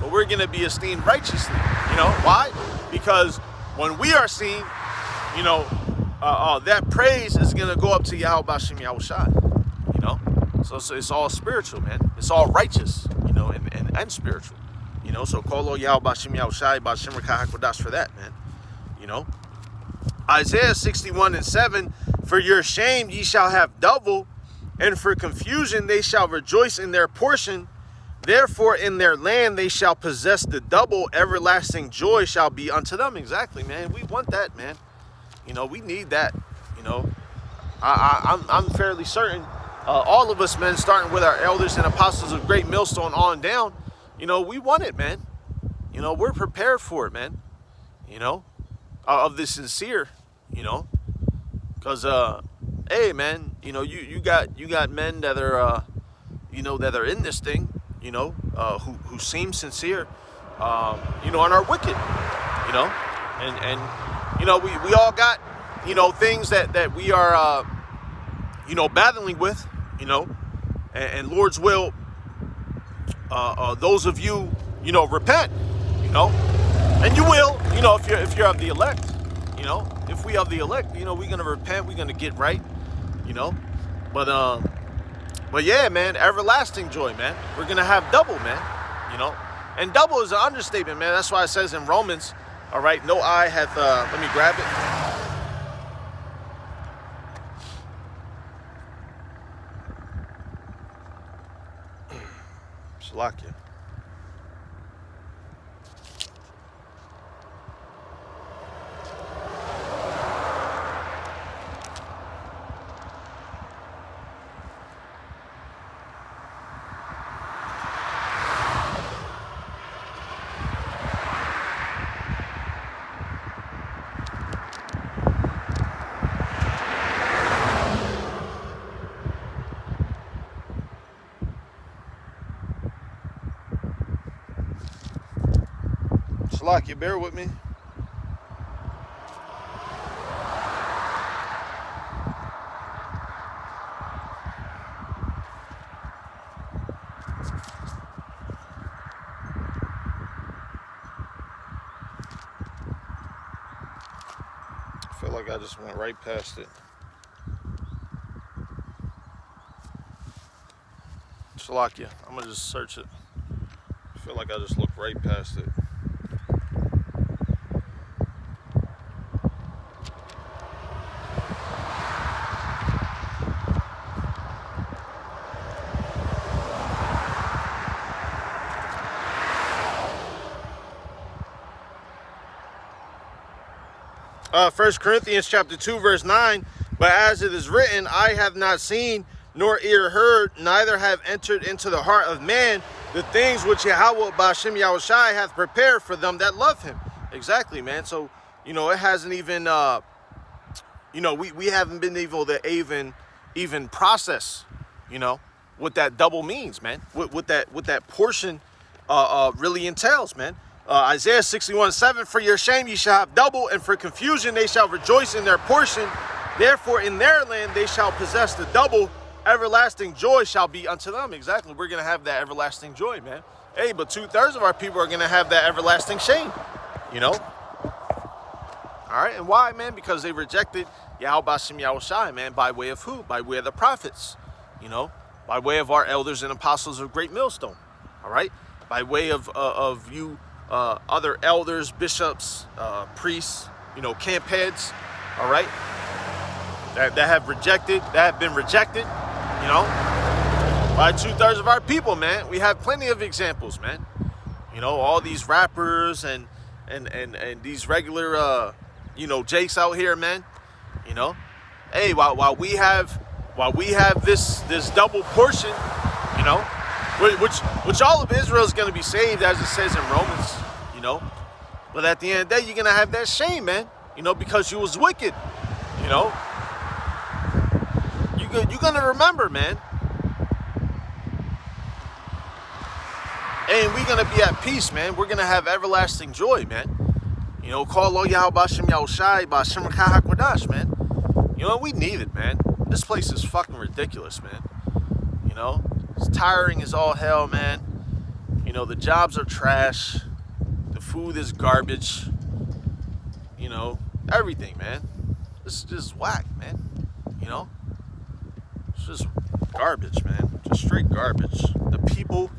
but we're gonna be esteemed righteously. You know why? Because when we are seen, you know, that praise is gonna go up to Yahweh Bashem Yahushai. You know, so it's all spiritual, man. It's all righteous. You know, and spiritual. You know, so Kolo Yahweh Bashem Yahushai Bashem Rakahakodash for that, man. You know. Isaiah 61:7, for your shame ye shall have double, and for confusion they shall rejoice in their portion. Therefore in their land they shall possess the double, everlasting joy shall be unto them. Exactly, man. We want that, man. You know, we need that. You know, I'm fairly certain, all of us, men, starting with our elders and apostles of Great Millstone on down, you know, we want it, man. You know, we're prepared for it, man. You know, of the sincere, you know, because hey, man, you know, you got men that are you know, that are in this thing, you know, who seem sincere, you know, and are wicked, you know, and you know, we all got, you know, things that we are you know, battling with, you know, and Lord's will, those of you, you know, repent, you know. And you will, you know, if you're of the elect, you know, if we of the elect, you know, we're gonna repent, we're gonna get right, you know. But yeah, man, everlasting joy, man. We're gonna have double, man, you know. And double is an understatement, man. That's why it says in Romans, all right, no eye hath. Let me grab it. Shalakia. Shalakia, bear with me. I feel like I just went right past it. Shalakia, I'm gonna just search it. I feel like I just looked right past it. First Corinthians chapter 2 verse 9, but as it is written, I have not seen nor ear heard, neither have entered into the heart of man the things which Yahweh Bashem Yahushai hath prepared for them that love him. Exactly, man. So, you know, it hasn't even, you know, we haven't been able to even process, you know, what that double means, man. What that portion really entails, man. Isaiah 61:7, for your shame ye shall have double, and for confusion they shall rejoice in their portion. Therefore in their land they shall possess the double, everlasting joy shall be unto them. Exactly, we're going to have that everlasting joy, man. Hey, but 2/3 of our people are going to have that everlasting shame. You know? All right, and why, man? Because they rejected Yahweh B'Shem Yahushai, man, by way of who? By way of the prophets, you know? By way of our elders and apostles of Great Millstone, all right? By way of you other elders, bishops, priests, you know, camp heads, all right? That have been rejected, you know, by 2/3 of our people, man. We have plenty of examples, man. You know, all these rappers and these regular you know, jakes out here, man. You know, hey, while we have this double portion, you know, which all of Israel is going to be saved, as it says in Romans, you know. But at the end of the day, you're going to have that shame, man, you know, because you was wicked, you know. You're going to remember, man. And we're going to be at peace, man. We're going to have everlasting joy, man. You know, call on Yahweh B'Shem Yahushai, B'Shem Rakah HaKodash, man. You know, we need it, man. This place is fucking ridiculous, man. You know, it's tiring as all hell, man. You know, the jobs are trash. The food is garbage. You know, everything, man. This is just whack, man. You know? It's just garbage, man. Just straight garbage. The people,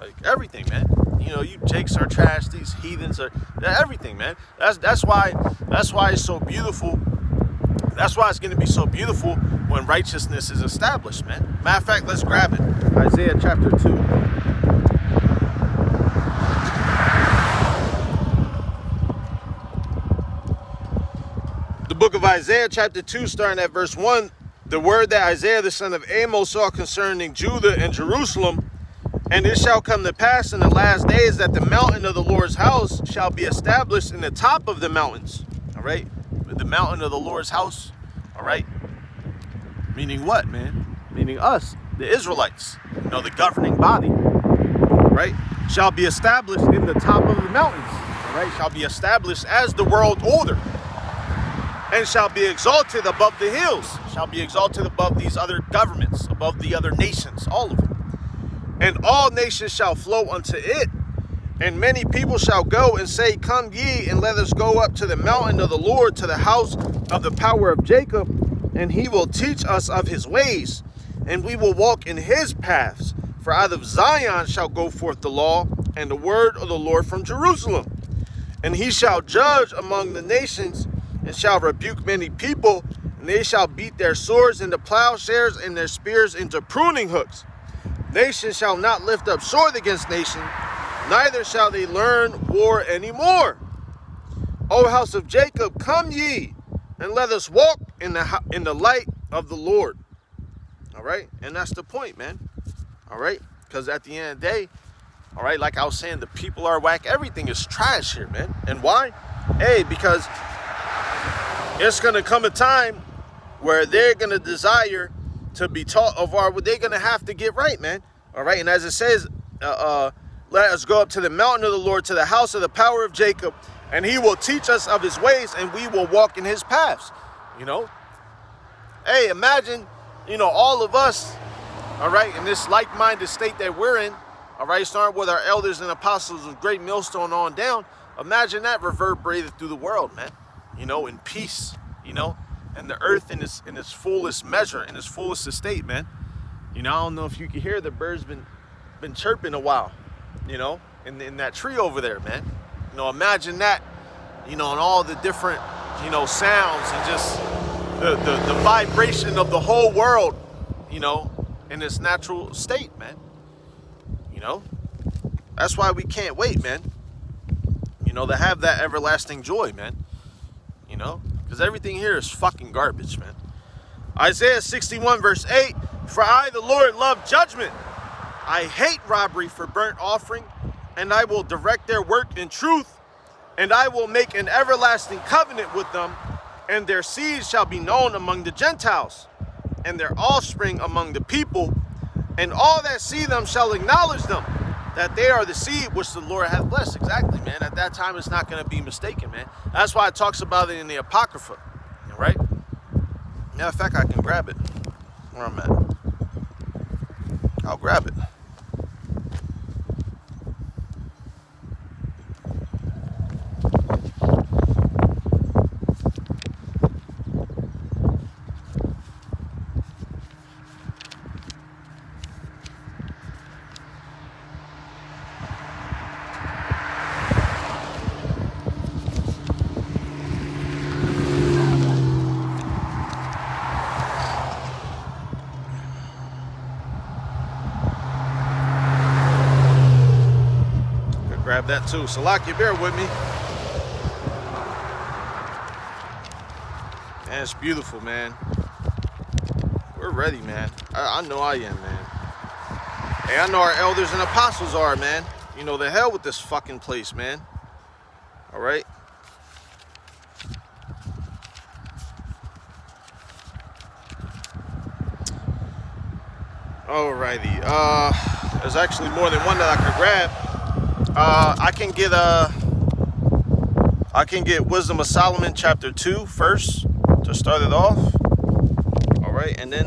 like everything, man. You know, you jakes are trash. These heathens are everything, man. That's why it's so beautiful. That's why it's going to be so beautiful when righteousness is established, man. Matter of fact, let's grab it. Isaiah chapter 2. The book of Isaiah chapter 2, starting at verse 1. The word that Isaiah the son of Amos saw concerning Judah and Jerusalem. And it shall come to pass in the last days that the mountain of the Lord's house shall be established in the top of the mountains. All right? The mountain of the Lord's house. All right? Meaning what, man? Meaning us, the Israelites. You know, the governing body. Right? Shall be established in the top of the mountains. All right? Shall be established as the world order. And shall be exalted above the hills. Shall be exalted above these other governments. Above the other nations. All of them. And all nations shall flow unto it. And many people shall go and say, come ye, and let us go up to the mountain of the Lord, to the house of the power of Jacob. And he will teach us of his ways, and we will walk in his paths. For out of Zion shall go forth the law, and the word of the Lord from Jerusalem. And he shall judge among the nations, and shall rebuke many people. And they shall beat their swords into plowshares, and their spears into pruning hooks. Nation shall not lift up sword against nation, neither shall they learn war anymore. O house of Jacob, come ye, and let us walk in the light of the Lord. All right? And that's the point, man. All right? Because at the end of the day, all right, like I was saying, the people are whack. Everything is trash here, man. And why? Hey, because it's going to come a time where they're going to desire to be taught of what they're going to have to get right, man. All right. And as it says, let us go up to the mountain of the Lord, to the house of the power of Jacob, and he will teach us of his ways, and we will walk in his paths. You know, hey, imagine, you know, all of us, all right, in this like-minded state that we're in, all right, starting with our elders and apostles of Great Millstone on down. Imagine that reverberated through the world, man. You know, in peace, you know. And the earth in its fullest measure, in its fullest estate, man. You know, I don't know if you can hear the birds been chirping a while, you know, in that tree over there, man. You know, imagine that, you know, and all the different, you know, sounds and just the vibration of the whole world, you know, in its natural state, man. You know, that's why we can't wait, man. You know, to have that everlasting joy, man. You know. Because everything here is fucking garbage, man. Isaiah 61 verse 8. For I, the Lord, love judgment. I hate robbery for burnt offering. And I will direct their work in truth. And I will make an everlasting covenant with them. And their seed shall be known among the Gentiles. And their offspring among the people. And all that see them shall acknowledge them, that they are the seed which the Lord hath blessed. Exactly, man. At that time, it's not going to be mistaken, man. That's why it talks about it in the Apocrypha, right? Matter of fact, I can grab it where I'm at. I'll grab it. grab that too. Salakia, bear with me. Man, it's beautiful, man. We're ready, man. I know I am, man. Hey, I know our elders and apostles are, man. You know, the hell with this fucking place, man. All right? Alrighty. There's actually more than one that I can grab. I can get Wisdom of Solomon chapter 2 first to start it off. All right, and then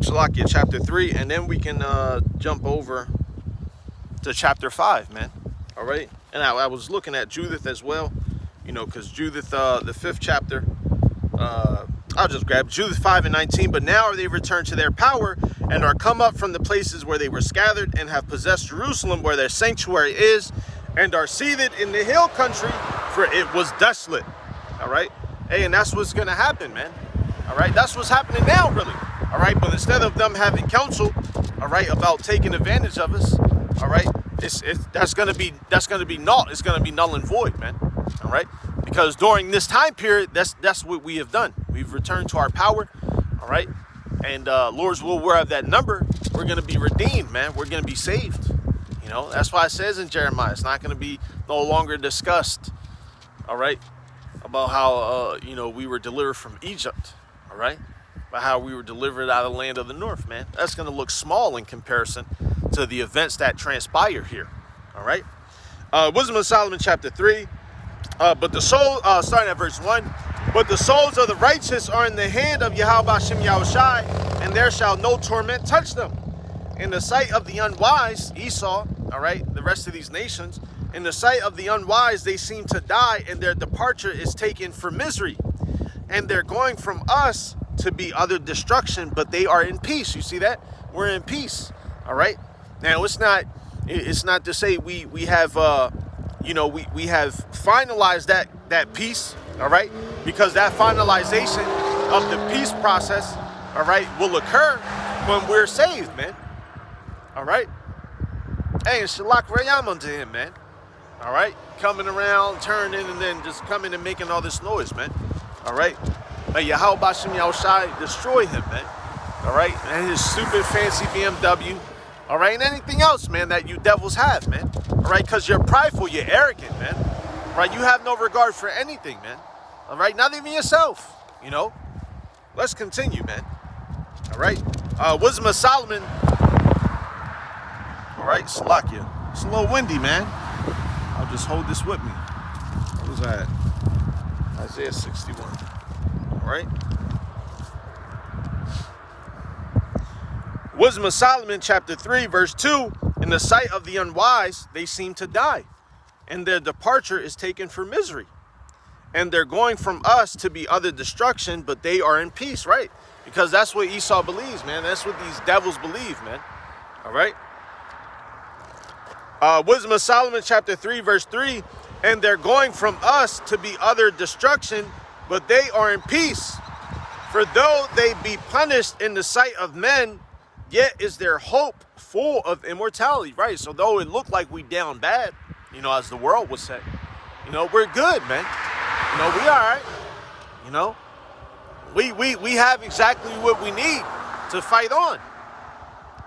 Shalakia chapter 3, and then we can jump over to chapter 5, man. All right, and I was looking at Judith as well, you know, because Judith, the 5th chapter. I'll just grab Judith 5:19. But now are they returned to their power and are come up from the places where they were scattered and have possessed Jerusalem where their sanctuary is and are seated in the hill country, for it was desolate. All right. Hey, and that's what's going to happen, man. All right. That's what's happening now, really. All right. But instead of them having counsel, all right, about taking advantage of us, all right, that's going to be naught. It's going to be null and void, man. All right. Because during this time period, that's what we have done. We've returned to our power, all right? And Lord's will, we're of that number. We're going to be redeemed, man. We're going to be saved. You know, that's why it says in Jeremiah, it's not going to be no longer discussed, all right, about how, you know, we were delivered from Egypt, all right? About how we were delivered out of the land of the north, man. That's going to look small in comparison to the events that transpire here, all right? Wisdom of Solomon chapter 3. But the soul, starting at verse 1, but the souls of the righteous are in the hand of Yahweh Hashem Yahushai, and there shall no torment touch them. In the sight of the unwise, Esau, all right, the rest of these nations, in the sight of the unwise, they seem to die, and their departure is taken for misery. And they're going from us to be utter destruction, but they are in peace. You see that? We're in peace, all right? Now, it's not to say we have... you know, we have finalized that peace, all right? Because that finalization of the peace process, all right, will occur when we're saved, man. All right? Hey, it's Shalak Rayam unto him, man. All right? Coming around, turning, and then just coming and making all this noise, man. All right? May Yahweh Bashem Yahushai destroy him, man. All right? And his stupid fancy BMW. All right, and anything else, man, that you devils have, man. All right, because you're prideful, you're arrogant, man. All right, you have no regard for anything, man. All right, not even yourself, you know. Let's continue, man. All right, Wisdom of Solomon. All right, Salakia. It's a little windy, man. I'll just hold this with me. What was that? Isaiah 61. All right. Wisdom of Solomon, chapter 3, verse 2, in the sight of the unwise, they seem to die, and their departure is taken for misery. And they're going from us to be utter destruction, but they are in peace, right? Because that's what Esau believes, man. That's what these devils believe, man. All right? Wisdom of Solomon, chapter 3, verse 3, and they're going from us to be utter destruction, but they are in peace. For though they be punished in the sight of men, yet is their hope full of immortality, right? So though it looked like we down bad, you know, as the world would say, you know, we're good, man. You know, we all right. You know, we have exactly what we need to fight on.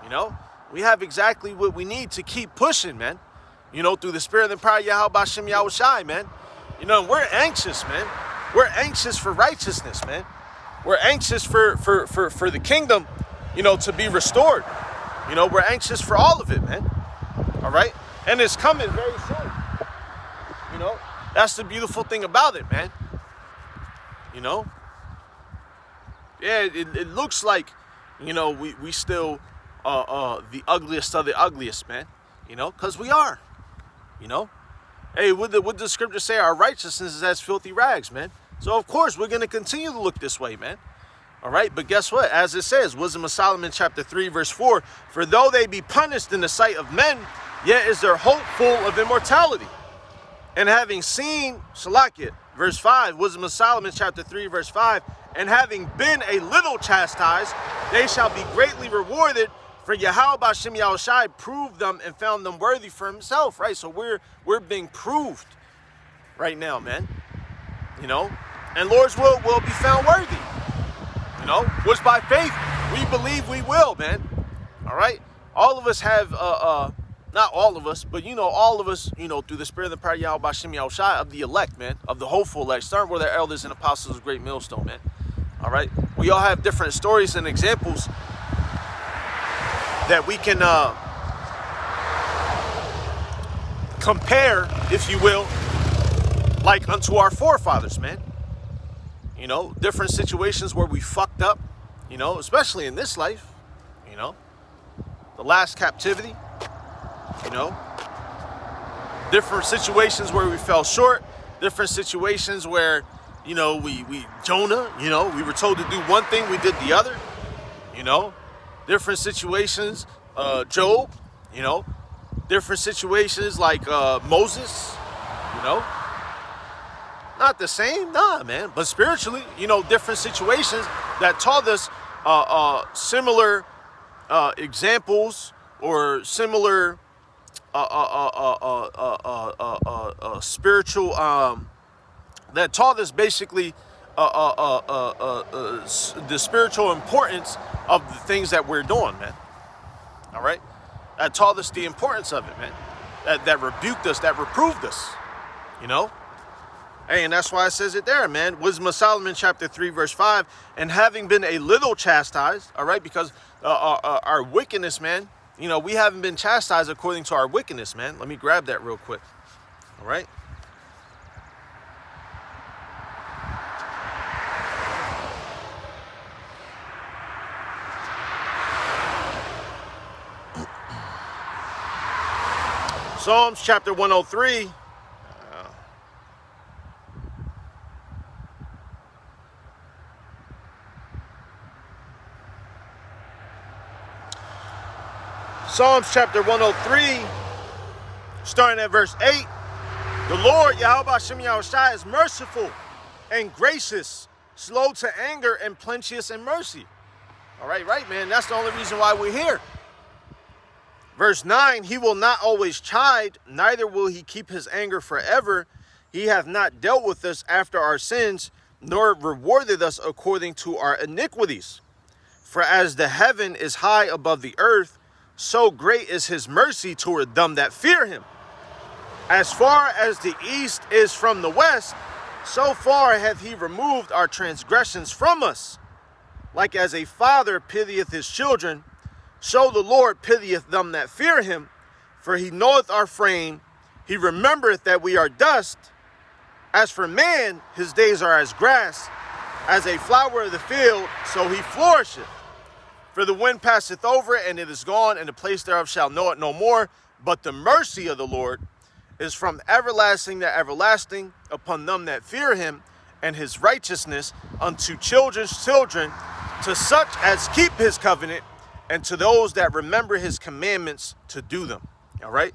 You know, we have exactly what we need to keep pushing, man. You know, through the spirit and power of Yahweh Hashem Yahushai, man. You know, we're anxious, man. We're anxious for righteousness, man. We're anxious for the kingdom, you know, to be restored. You know, we're anxious for all of it, man. All right? And it's coming very soon. You know, that's the beautiful thing about it, man. You know? Yeah, it looks like, you know, we still the ugliest of the ugliest, man. You know, because we are. You know? Hey, what the scripture say? Our righteousness is as filthy rags, man. So, of course, we're going to continue to look this way, man. All right, but guess what? As it says, Wisdom of Solomon chapter 3, verse 4, for though they be punished in the sight of men, yet is their hope full of immortality. And having seen, Salakia, verse 5, Wisdom of Solomon chapter 3, verse 5, and having been a little chastised, they shall be greatly rewarded, For Yahweh B'Shem Yahushai proved them and found them worthy for himself, right? So we're being proved right now, man. You know, and Lord's will be found worthy. You know, which by faith we believe we will, man. All right, all of us have not all of us, but you know, all of us, you know, through the Spirit of the power of Yahweh B'Shem Yahushai, of the elect, man, of the hopeful elect, starting with our elders and apostles of Great Millstone, man. All right, we all have different stories and examples that we can compare, if you will, like unto our forefathers, man. You know, different situations where we fucked up, you know, especially in this life, you know, the last captivity, you know, different situations where we fell short, different situations where, you know, we Jonah, you know, we were told to do one thing, we did the other, you know, different situations, Job, you know, different situations like Moses, you know. Not the same, nah, man. But spiritually, you know, different situations that taught us similar examples or similar spiritual that taught us basically the spiritual importance of the things that we're doing, man. All right, that taught us the importance of it, man. That rebuked us, that reproved us, you know. Hey, and that's why it says it there, man. Wisdom of Solomon, chapter 3, verse 5. And having been a little chastised, all right, because our wickedness, man, you know, we haven't been chastised according to our wickedness, man. Let me grab that real quick, all right? Psalms, chapter 103. Psalms chapter 103, starting at verse 8. The Lord, Yahweh B'Shem Yahushai, is merciful and gracious, slow to anger, and plenteous in mercy. All right, man. That's the only reason why we're here. Verse 9, he will not always chide, neither will he keep his anger forever. He hath not dealt with us after our sins, nor rewarded us according to our iniquities. For as the heaven is high above the earth, so great is his mercy toward them that fear him. As far as the east is from the west, so far hath he removed our transgressions from us. Like as a father pitieth his children, so the Lord pitieth them that fear him. For he knoweth our frame, he remembereth that we are dust. As for man, his days are as grass, as a flower of the field, so he flourisheth. For the wind passeth over it, and it is gone, and the place thereof shall know it no more. But the mercy of the Lord is from everlasting to everlasting upon them that fear him, and his righteousness unto children's children, to such as keep his covenant, and to those that remember his commandments to do them. All right?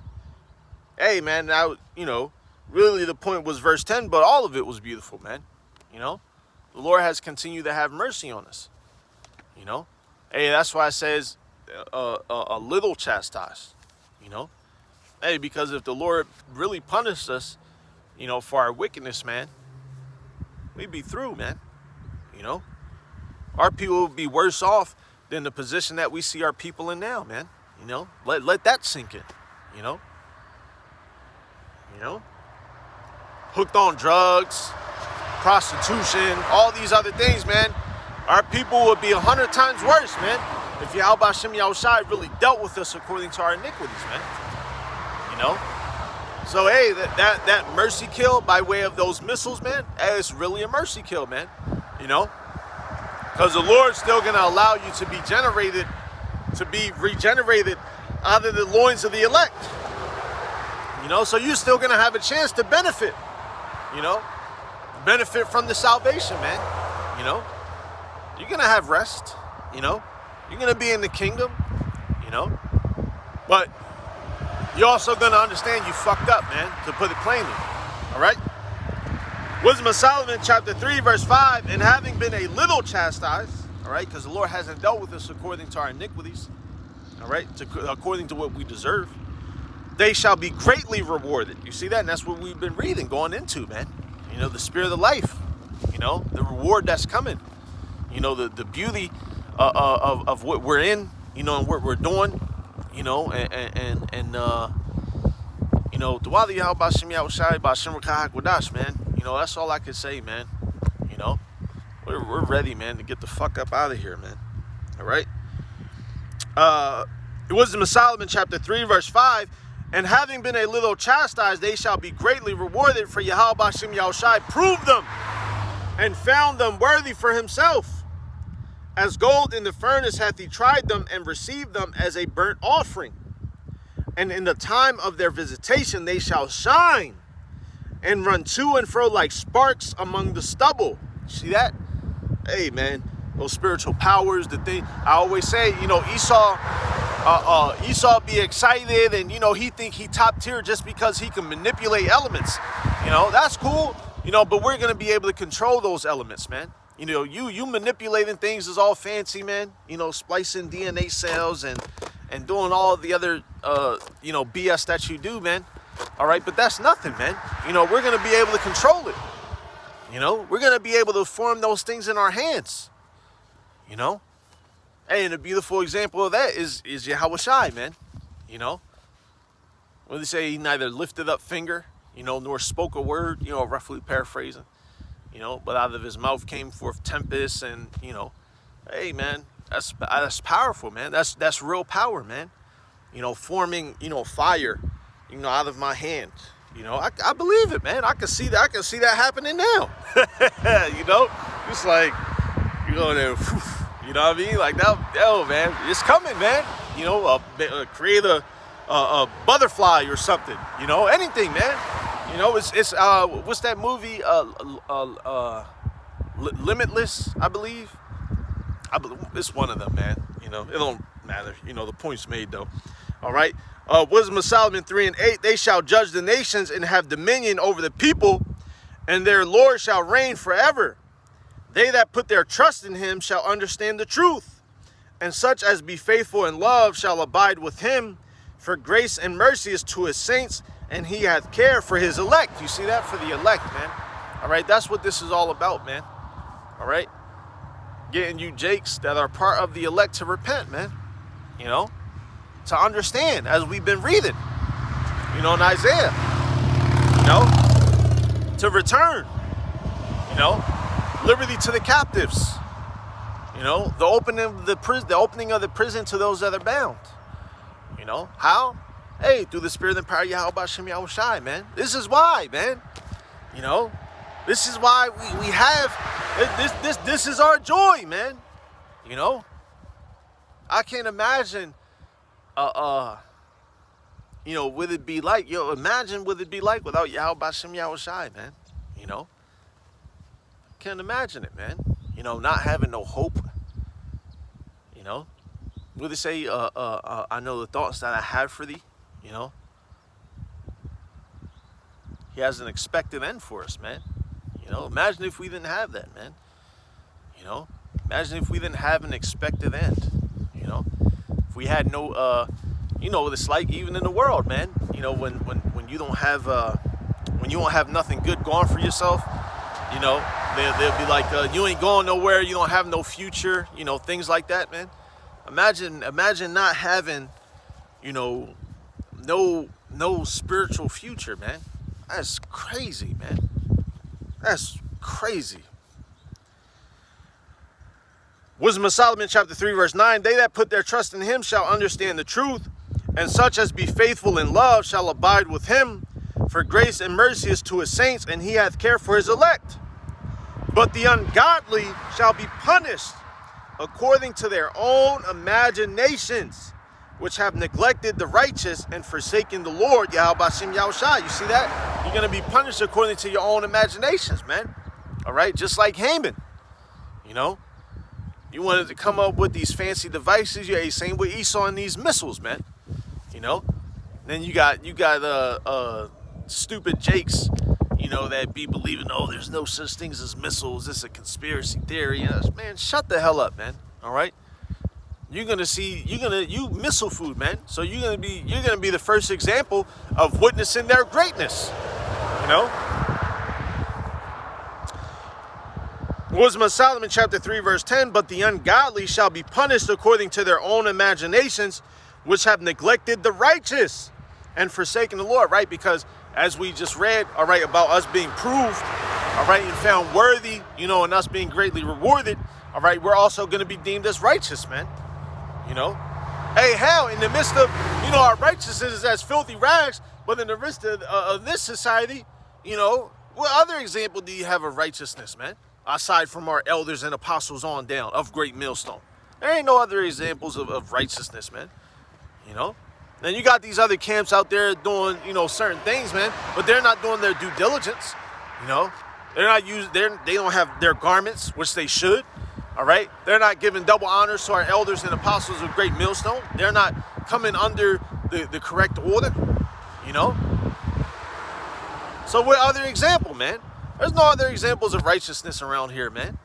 Hey, man, now, you know, really the point was verse 10, but all of it was beautiful, man. You know? The Lord has continued to have mercy on us. You know? Hey, that's why it says a little chastised, you know. Hey, because if the Lord really punished us, you know, for our wickedness, man, we'd be through, man. You know, our people would be worse off than the position that we see our people in now, man. You know, let that sink in, you know. You know, hooked on drugs, prostitution, all these other things, man. Our people would be 100 times worse, man, if Yahweh B'Shem Yahushai really dealt with us according to our iniquities, man. You know? So, hey, that mercy kill by way of those missiles, man, hey, it's really a mercy kill, man. You know? Because the Lord's still going to allow you to be regenerated out of the loins of the elect. You know? So you're still going to have a chance to benefit, you know? Benefit from the salvation, man. You know? You're going to have rest, you know. You're going to be in the kingdom, you know. But you're also going to understand you fucked up, man, to put it plainly. All right? Wisdom of Solomon, chapter 3, verse 5. And having been a little chastised, all right, because the Lord hasn't dealt with us according to our iniquities. all right, according to what we deserve, they shall be greatly rewarded. You see that? And that's what we've been reading, going into, man. You know, the spirit of life, you know, the reward that's coming, you know, the beauty of what we're in, you know, and what we're doing, you know, and you know, Dwali Yahweh Bashim Yahushai Bashim Rakahak Wadash, man. You know, that's all I can say, man. You know, we're ready, man, to get the fuck up out of here, man. All right. Wisdom of Solomon, chapter 3, verse 5. And having been a little chastised, they shall be greatly rewarded. For Yahweh Bashim Yahushai proved them and found them worthy for himself. As gold in the furnace hath he tried them and received them as a burnt offering. And in the time of their visitation they shall shine and run to and fro like sparks among the stubble. See that? Hey, man, those spiritual powers, the thing. I always say, you know, Esau be excited and, you know, he think he top tier just because he can manipulate elements. You know, that's cool, you know, but we're going to be able to control those elements, man. You know, you manipulating things is all fancy, man. You know, splicing DNA cells and doing all the other, you know, BS that you do, man. All right, but that's nothing, man. You know, we're going to be able to control it. You know, we're going to be able to form those things in our hands. You know? Hey, and a beautiful example of that is Yahweh Shai, man. You know? What do they say? He neither lifted up finger, you know, nor spoke a word, you know, roughly paraphrasing. You know, but out of his mouth came forth tempest and, you know, hey, man, that's powerful, man. That's real power, man. You know, forming, you know, fire, you know, out of my hand. You know, I believe it, man. I can see that. I can see that happening now. You know, it's like, you know, you know what I mean? Like that, oh, man, it's coming, man. You know, create a butterfly or something. You know, anything, man. You know, it's what's that movie? Limitless, I believe. It's one of them, man. You know, it don't matter. You know, the point's made, though. All right. Wisdom of Solomon 3 and 8. They shall judge the nations and have dominion over the people, and their Lord shall reign forever. They that put their trust in him shall understand the truth, and such as be faithful in love shall abide with him. For grace and mercy is to his saints, and he hath care for his elect. You see that? For the elect, man. All right, that's what this is all about, man. All right, getting you jakes that are part of the elect to repent, man. You know, to understand, as we've been reading, you know, in Isaiah, you know, to return, you know, liberty to the captives, you know, the opening of the prison to those that are bound. You know, how? Hey, through the spirit and power of Yahweh Bashim Yahushai, man. This is why, man. You know, this is why we have this is our joy, man. You know, I can't imagine you know, would it be like, imagine what it'd be like without Yahweh Bashim Yahushai, man. You know, can't imagine it, man. You know, not having no hope. You know, what they say, I know the thoughts that I have for thee. You know, he has an expected end for us, man. You know, imagine if we didn't have that, man. You know, imagine if we didn't have an expected end. You know, if we had no, you know what it's like even in the world, man. You know, when you don't have, when you don't have nothing good going for yourself, you know, they'll be like, you ain't going nowhere, you don't have no future, you know, things like that, man. Imagine not having, you know, no spiritual future, man. That's crazy, man. That's crazy. Wisdom of Solomon chapter 3 verse 9. They that put their trust in him shall understand the truth, and such as be faithful in love shall abide with him. For grace and mercy is to his saints, and he hath care for his elect. But the ungodly shall be punished according to their own imaginations, which have neglected the righteous and forsaken the Lord, Yahweh Bashim Yahushai. You see that? You're going to be punished according to your own imaginations, man. All right? Just like Haman. You know? You wanted to come up with these fancy devices. Yeah, same with Esau and these missiles, man. You know? Then you got stupid jakes, you know, that be believing, oh, there's no such things as missiles. It's a conspiracy theory. You know, man, shut the hell up, man. All right? you missile food, man. So you're gonna be the first example of witnessing their greatness. You know? Wisdom of Solomon chapter 3 verse 10, but the ungodly shall be punished according to their own imaginations, which have neglected the righteous and forsaken the Lord, right? Because as we just read, all right, about us being proved, all right, and found worthy, you know, and us being greatly rewarded, all right, we're also going to be deemed as righteous, man. You know? Hey, hell, in the midst of, you know, our righteousness is as filthy rags, but in the midst of this society, you know, what other example do you have of righteousness, man? Aside from our elders and apostles on down of Great Millstone. There ain't no other examples of righteousness, man. You know? And you got these other camps out there doing, you know, certain things, man, but they're not doing their due diligence. You know? They don't have their garments, which they should. All right? They're not giving double honors to our elders and apostles of Great Millstone. They're not coming under the correct order. You know? So what other example, man? There's no other examples of righteousness around here, man.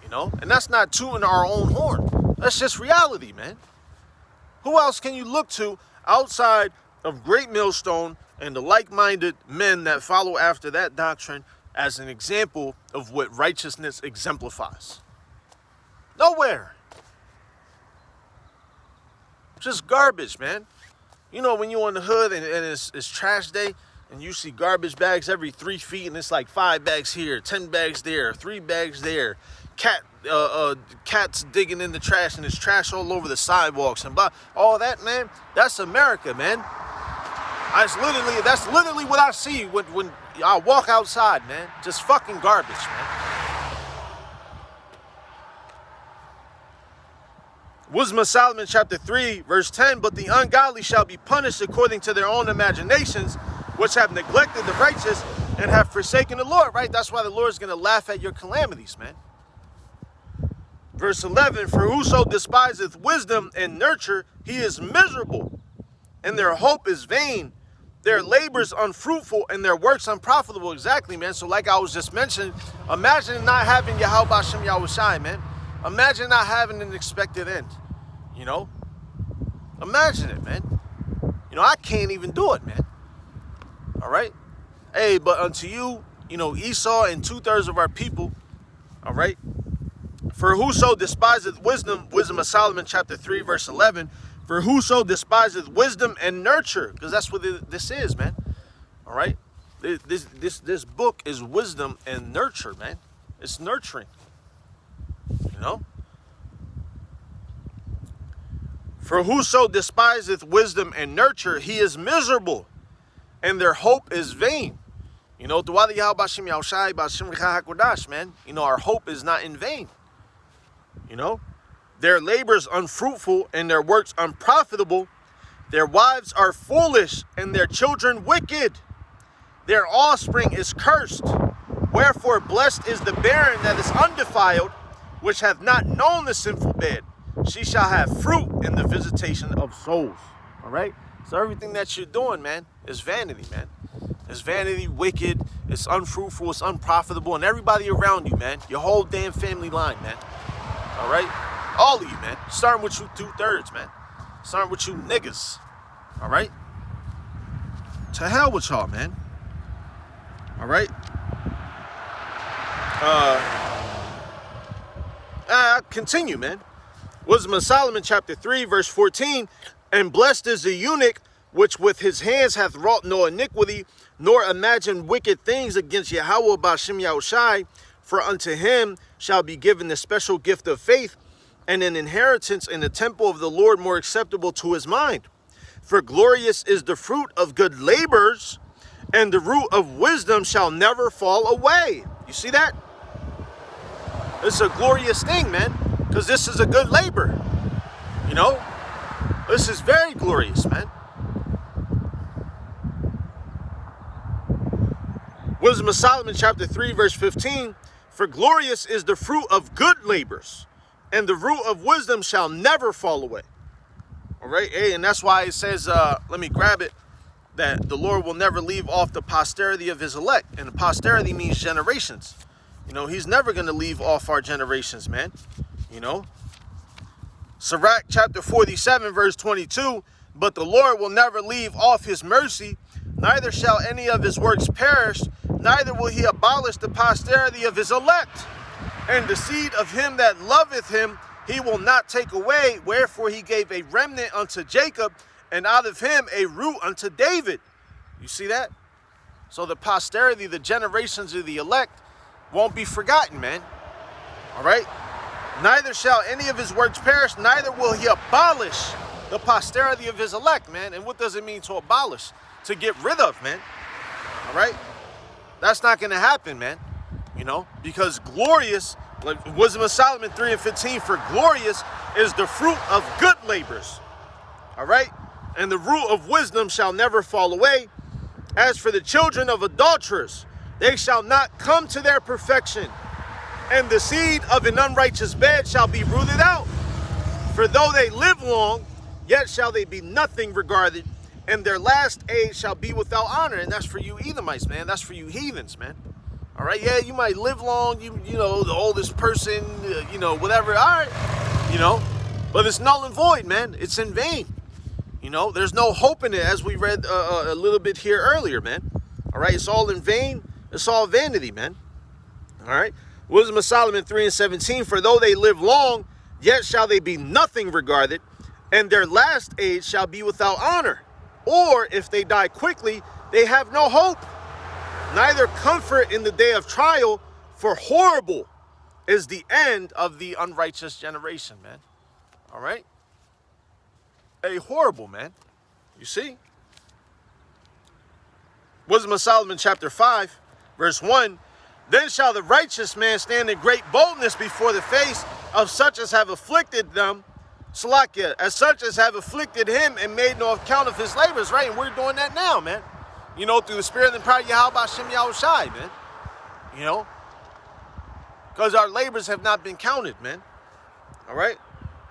You know? And that's not tooting our own horn. That's just reality, man. Who else can you look to outside of Great Millstone and the like-minded men that follow after that doctrine as an example of what righteousness exemplifies? Nowhere. Just garbage, man. You know, when you're on the hood and it's trash day, and you see garbage bags every 3 feet, and it's like 5 bags here, 10 bags there, 3 bags there. Cats digging in the trash, and there's trash all over the sidewalks and all that, man. That's America, man. That's literally what I see when I walk outside, man. Just fucking garbage, man. Wisdom of Solomon chapter 3 verse 10, but the ungodly shall be punished according to their own imaginations, which have neglected the righteous and have forsaken the Lord, right? That's why the Lord's going to laugh at your calamities, man. Verse 11, for whoso despiseth wisdom and nurture, he is miserable, and their hope is vain. Their labors unfruitful, and their works unprofitable. Exactly, man. So like I was just mentioning, imagine not having Yahweh Hashem Yahushai, man. Imagine not having an expected end, you know? Imagine it, man. You know, I can't even do it, man. All right? Hey, but unto you, you know, Esau and 2/3 of our people, all right? For whoso despiseth wisdom, Wisdom of Solomon chapter 3 verse 11, for whoso despiseth wisdom and nurture, because that's what this is, man. All right? This book is wisdom and nurture, man. It's nurturing. You know? For whoso despiseth wisdom and nurture, he is miserable, and their hope is vain. You know, man. You know, our hope is not in vain. You know, their labors unfruitful and their works unprofitable. Their wives are foolish and their children wicked. Their offspring is cursed. Wherefore blessed is the barren that is undefiled, which hath not known the sinful bed. She shall have fruit in the visitation of souls. All right? So everything that you're doing, man, is vanity, man. It's vanity, wicked, it's unfruitful, it's unprofitable, and everybody around you, man. Your whole damn family line, man. All right? All of you, man. Starting with you 2/3, man. Starting with you niggas. All right? To hell with y'all, man. All right? Continue, man. Wisdom of Solomon chapter 3 verse 14, and blessed is the eunuch which with his hands hath wrought no iniquity, nor imagined wicked things against Yahweh Ba'ashem Yahushai, for unto him shall be given the special gift of faith, and an inheritance in the temple of the Lord more acceptable to his mind. For glorious is the fruit of good labors, and the root of wisdom shall never fall away. You see that? It's a glorious thing, man, because this is a good labor. You know? This is very glorious, man. Wisdom of Solomon chapter 3 verse 15, for glorious is the fruit of good labors, and the root of wisdom shall never fall away. All right, hey, and that's why it says, let me grab it, that the Lord will never leave off the posterity of his elect. And posterity means generations. You know, he's never going to leave off our generations, man. You know? Sirach chapter 47 verse 22, but the Lord will never leave off his mercy, neither shall any of his works perish, neither will he abolish the posterity of his elect. And the seed of him that loveth him he will not take away, wherefore he gave a remnant unto Jacob, and out of him a root unto David. You see that? So the posterity, the generations of the elect won't be forgotten, man. All right? Neither shall any of his works perish, neither will he abolish the posterity of his elect, man. And what does it mean to abolish? To get rid of, man. All right? That's not going to happen, man. You know, because glorious, like Wisdom of Solomon 3:15, for glorious is the fruit of good labors. All right? And the root of wisdom shall never fall away. As for the children of adulterers, they shall not come to their perfection. And the seed of an unrighteous bed shall be rooted out. For though they live long, yet shall they be nothing regarded, and their last age shall be without honor. And that's for you Edomites, man. That's for you heathens, man. All right, yeah, you might live long, you know, the oldest person, you know, whatever. All right, you know, but it's null and void, man. It's in vain. You know, there's no hope in it, as we read a little bit here earlier, man. All right, it's all in vain. It's all vanity, man. All right. Wisdom of Solomon 3:17, for though they live long, yet shall they be nothing regarded, and their last age shall be without honor. Or if they die quickly, they have no hope, neither comfort in the day of trial, for horrible is the end of the unrighteous generation, man. All right? A horrible, man. You see? Wisdom of Solomon chapter 5, verse 1, then shall the righteous man stand in great boldness before the face of such as have afflicted them, Salakia, as such as have afflicted him and made no account of his labors, right? And we're doing that now, man. You know, through the spirit and power of Yahweh Hashem Yahushai, man. You know? Because our labors have not been counted, man. All right?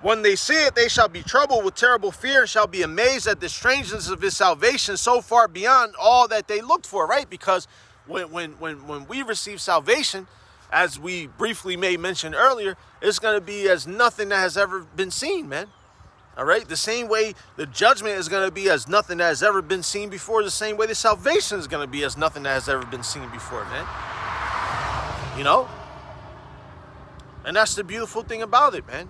When they see it, they shall be troubled with terrible fear and shall be amazed at the strangeness of his salvation so far beyond all that they looked for, right? Because when we receive salvation, as we briefly may mention earlier, it's going to be as nothing that has ever been seen, man. All right? The same way the judgment is going to be as nothing that has ever been seen before, the same way the salvation is going to be as nothing that has ever been seen before, man. You know? And that's the beautiful thing about it, man.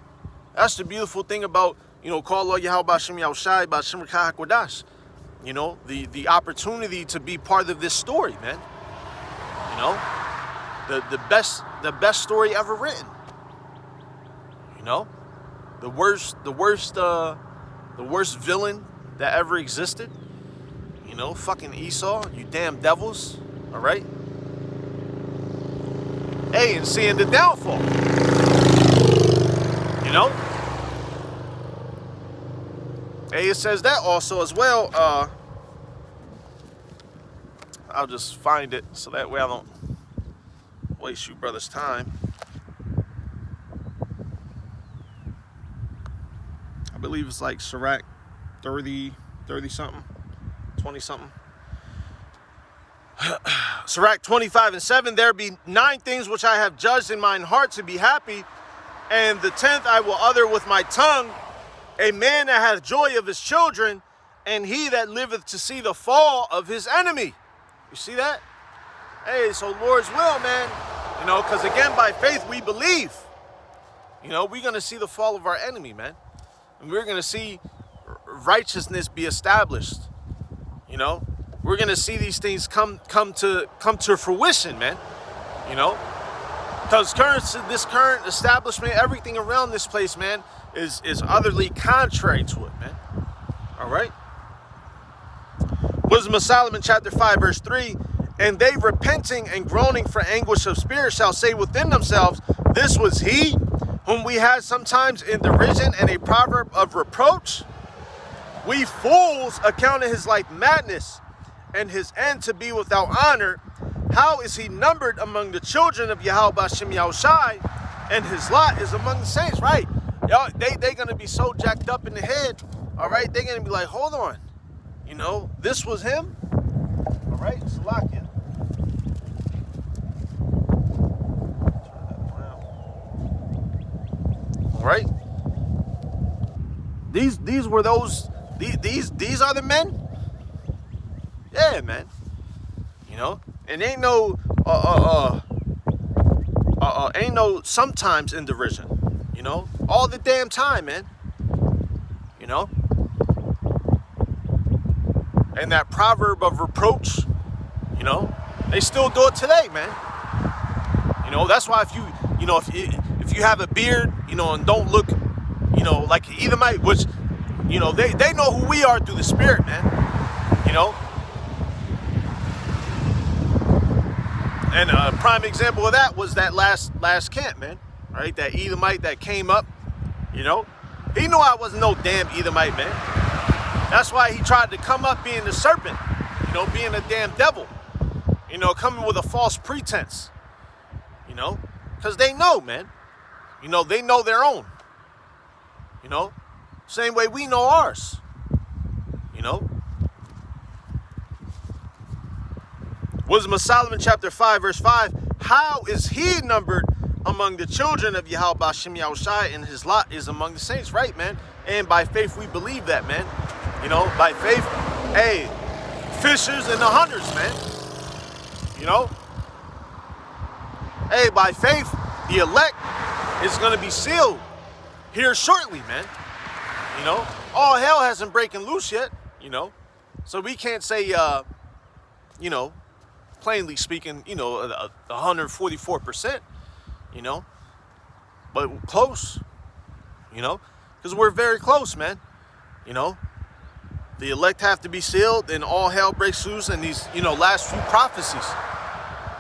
That's the beautiful thing about, you know, call Allah Yahweh B'Shem Yahushai B'Shem Rekah HaKodash. You know, the opportunity to be part of this story, man. You know? The best story ever written. You know? The worst villain that ever existed. You know, fucking Esau, you damn devils. All right? Hey, and seeing the downfall. You know? Hey, it says that also as well. I'll just find it so that way I don't waste you brothers' time. I believe it's like Sirach 30 something, 20 something. Sirach 25:7, there be 9 things which I have judged in mine heart to be happy, and the 10th I will utter with my tongue, a man that hath joy of his children, and he that liveth to see the fall of his enemy. You see that? Hey, so Lord's will, man. You know, because again, by faith we believe. You know, we're going to see the fall of our enemy, man. And we're going to see righteousness be established. You know, we're going to see these things come to fruition, man. You know, because this current establishment, everything around this place, man, is utterly contrary to it, man. All right. Wisdom of Solomon chapter 5 verse 3, and they repenting and groaning for anguish of spirit shall say within themselves, this was he whom we had sometimes in derision and a proverb of reproach. We fools accounted his life madness and his end to be without honor. How is he numbered among the children of Yahweh B'Shem Yahushai, and his lot is among the saints, right? Y'all, they gonna be so jacked up in the head, all right? They're gonna be like, hold on, you know, this was him, all right? Salakia. All right? These were those. These are the men. Yeah, man. You know, and ain't no sometimes in derision. You know, all the damn time, man. You know, and that proverb of reproach. You know, they still do it today, man. You know, that's why if you have a beard, you know, and don't look, you know, like an Edomite, which, you know, they know who we are through the Spirit, man. You know. And a prime example of that was that last camp, man. Right? That Edomite that came up, you know. He knew I wasn't no damn Edomite, man. That's why he tried to come up being the serpent, you know, being a damn devil. You know, coming with a false pretense. You know? Because they know, man. You know, they know their own. You know? Same way we know ours. You know? Wisdom of Solomon chapter 5 verse 5. How is he numbered among the children of Yahweh Ba'Shem Yahushai, and his lot is among the saints? Right, man? And by faith we believe that, man. You know, by faith, hey, fishers and the hunters, man. You know? Hey, by faith, the elect is going to be sealed here shortly, man. You know? All hell hasn't breaking loose yet, you know? So we can't say, you know, plainly speaking, you know, 144%, you know? But close, you know? Because we're very close, man. You know? The elect have to be sealed, and all hell breaks loose in these, you know, last few prophecies.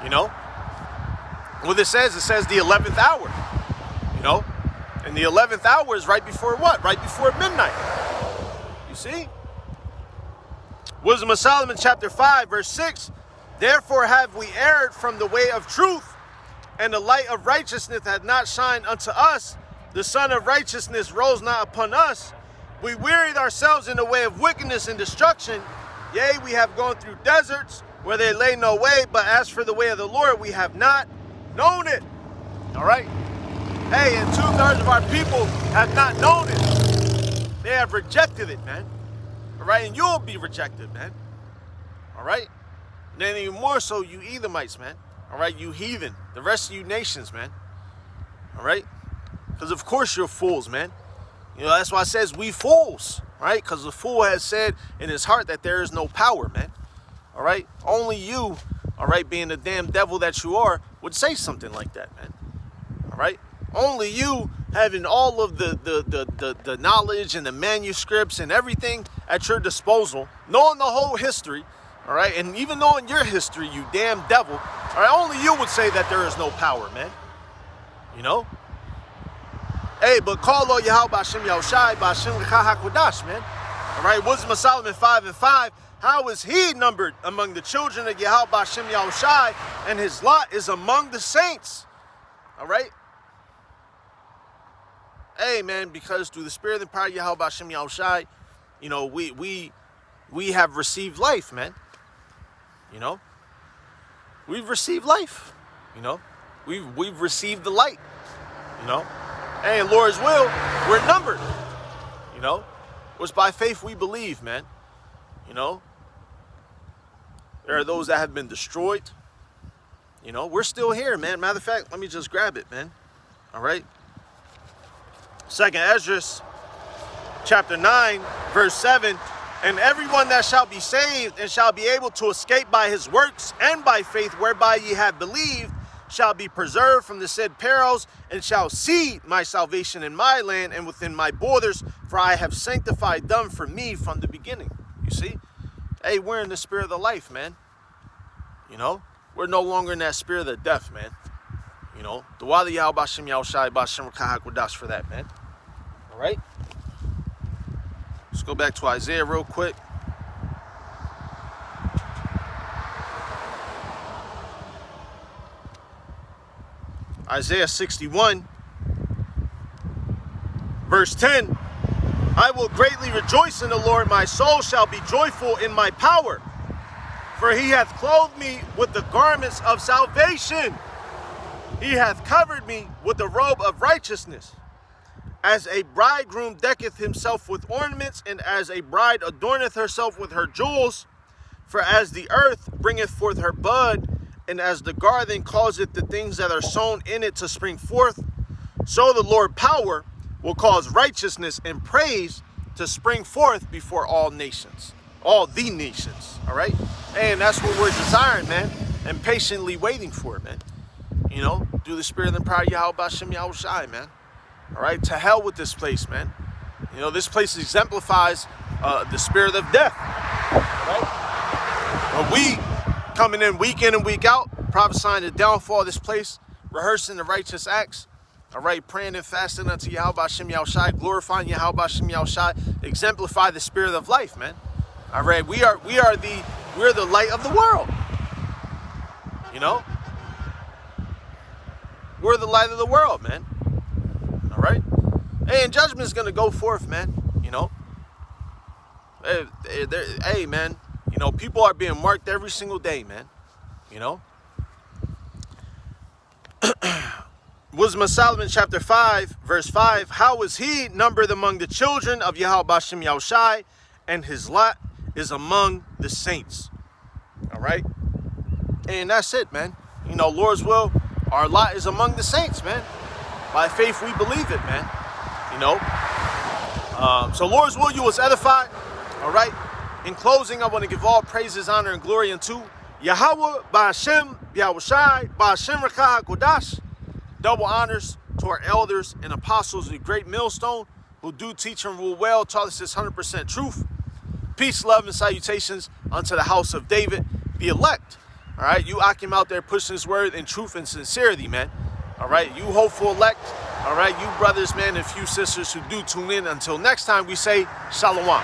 You know? What it says the 11th hour. You know? And the 11th hour is right before what? Right before midnight. You see? Wisdom of Solomon chapter 5 verse 6. Therefore have we erred from the way of truth, and the light of righteousness hath not shined unto us. The sun of righteousness rose not upon us. We wearied ourselves in the way of wickedness and destruction. Yea, we have gone through deserts where there lay no way, but as for the way of the Lord, we have not known it. All right? Hey, and 2/3 of our people have not known it. They have rejected it, man. All right? And you'll be rejected, man. All right? And then even more so, you Edomites, man. All right? You heathen. The rest of you nations, man. All right? Because of course you're fools, man. You know, that's why it says we fools, right? Because the fool has said in his heart that there is no power, man. All right? Only you, all right, being the damn devil that you are, would say something like that, man. All right? Only you having all of the knowledge and the manuscripts and everything at your disposal, knowing the whole history, all right? And even knowing your history, you damn devil, all right? Only you would say that there is no power, man. You know? Hey, but call on Yahweh Ba'Shem Yahushai, Ba'Shem HaKodash, man. All right, Wisdom of Solomon 5 and 5. How is he numbered among the children of Yahweh Ba'Shem Yahushai, and his lot is among the saints? All right? Hey, man, because through the spirit and power of Yahweh Ba'Shem Yahushai, you know, we have received life, man. You know? We've received life. You know? We've received the light. You know? Hey, in Lord's will, we're numbered, you know, which by faith we believe, man. You know, there are those that have been destroyed. You know, we're still here, man. Matter of fact, let me just grab it, man. All right. 2nd Esdras, chapter 9, verse 7. And everyone that shall be saved and shall be able to escape by his works and by faith whereby ye have believed, shall be preserved from the said perils, and shall see my salvation in my land and within my borders, for I have sanctified them for me from the beginning. You see? Hey, we're in the spirit of the life, man. You know? We're no longer in that spirit of the death, man. You know? The Wadi Yahweh Ba'Shem Yahushai Ba'Shem HaKodash for that, man. Alright? Let's go back to Isaiah real quick. Isaiah 61, verse 10. I will greatly rejoice in the Lord. My soul shall be joyful in my power. For he hath clothed me with the garments of salvation. He hath covered me with the robe of righteousness. As a bridegroom decketh himself with ornaments, and as a bride adorneth herself with her jewels. For as the earth bringeth forth her bud, and as the garden causeth the things that are sown in it to spring forth, so the Lord power will cause righteousness and praise to spring forth before all nations. All the nations, all right? And that's what we're desiring, man, and patiently waiting for, man. You know, through the spirit and power of Yahweh Bashem Yahushai, man. All right, to hell with this place, man. You know, this place exemplifies the spirit of death, right? But we coming in and week out, prophesying the downfall of this place, rehearsing the righteous acts, all right, praying and fasting unto Yahweh Bashem Yahushai, glorifying Yahweh Bashem Yahushai, exemplify the spirit of life, man. All right, we're the light of the world. You know, we're the light of the world, man. All right, and judgment is gonna go forth, man. You know, hey, man. You know, people are being marked every single day, man. You know. Wisdom of Solomon chapter 5, verse 5. How is he numbered among the children of Yahweh Bashem Yahushai, and his lot is among the saints. All right. And that's it, man. You know, Lord's will, our lot is among the saints, man. By faith, we believe it, man. You know. So Lord's will, you was edified. All right. In closing, I want to give all praises, honor, and glory unto Yahweh Bashem Yahushai Bashem Rakah Kodash. Double honors to our elders and apostles of the great millstone who do teach and rule well, taught us this 100% truth. Peace, love, and salutations unto the house of David, the elect. All right, you Akim out there pushing this word in truth and sincerity, man. All right, you hopeful elect. All right, you brothers, man, and few sisters who do tune in. Until next time, we say shalom.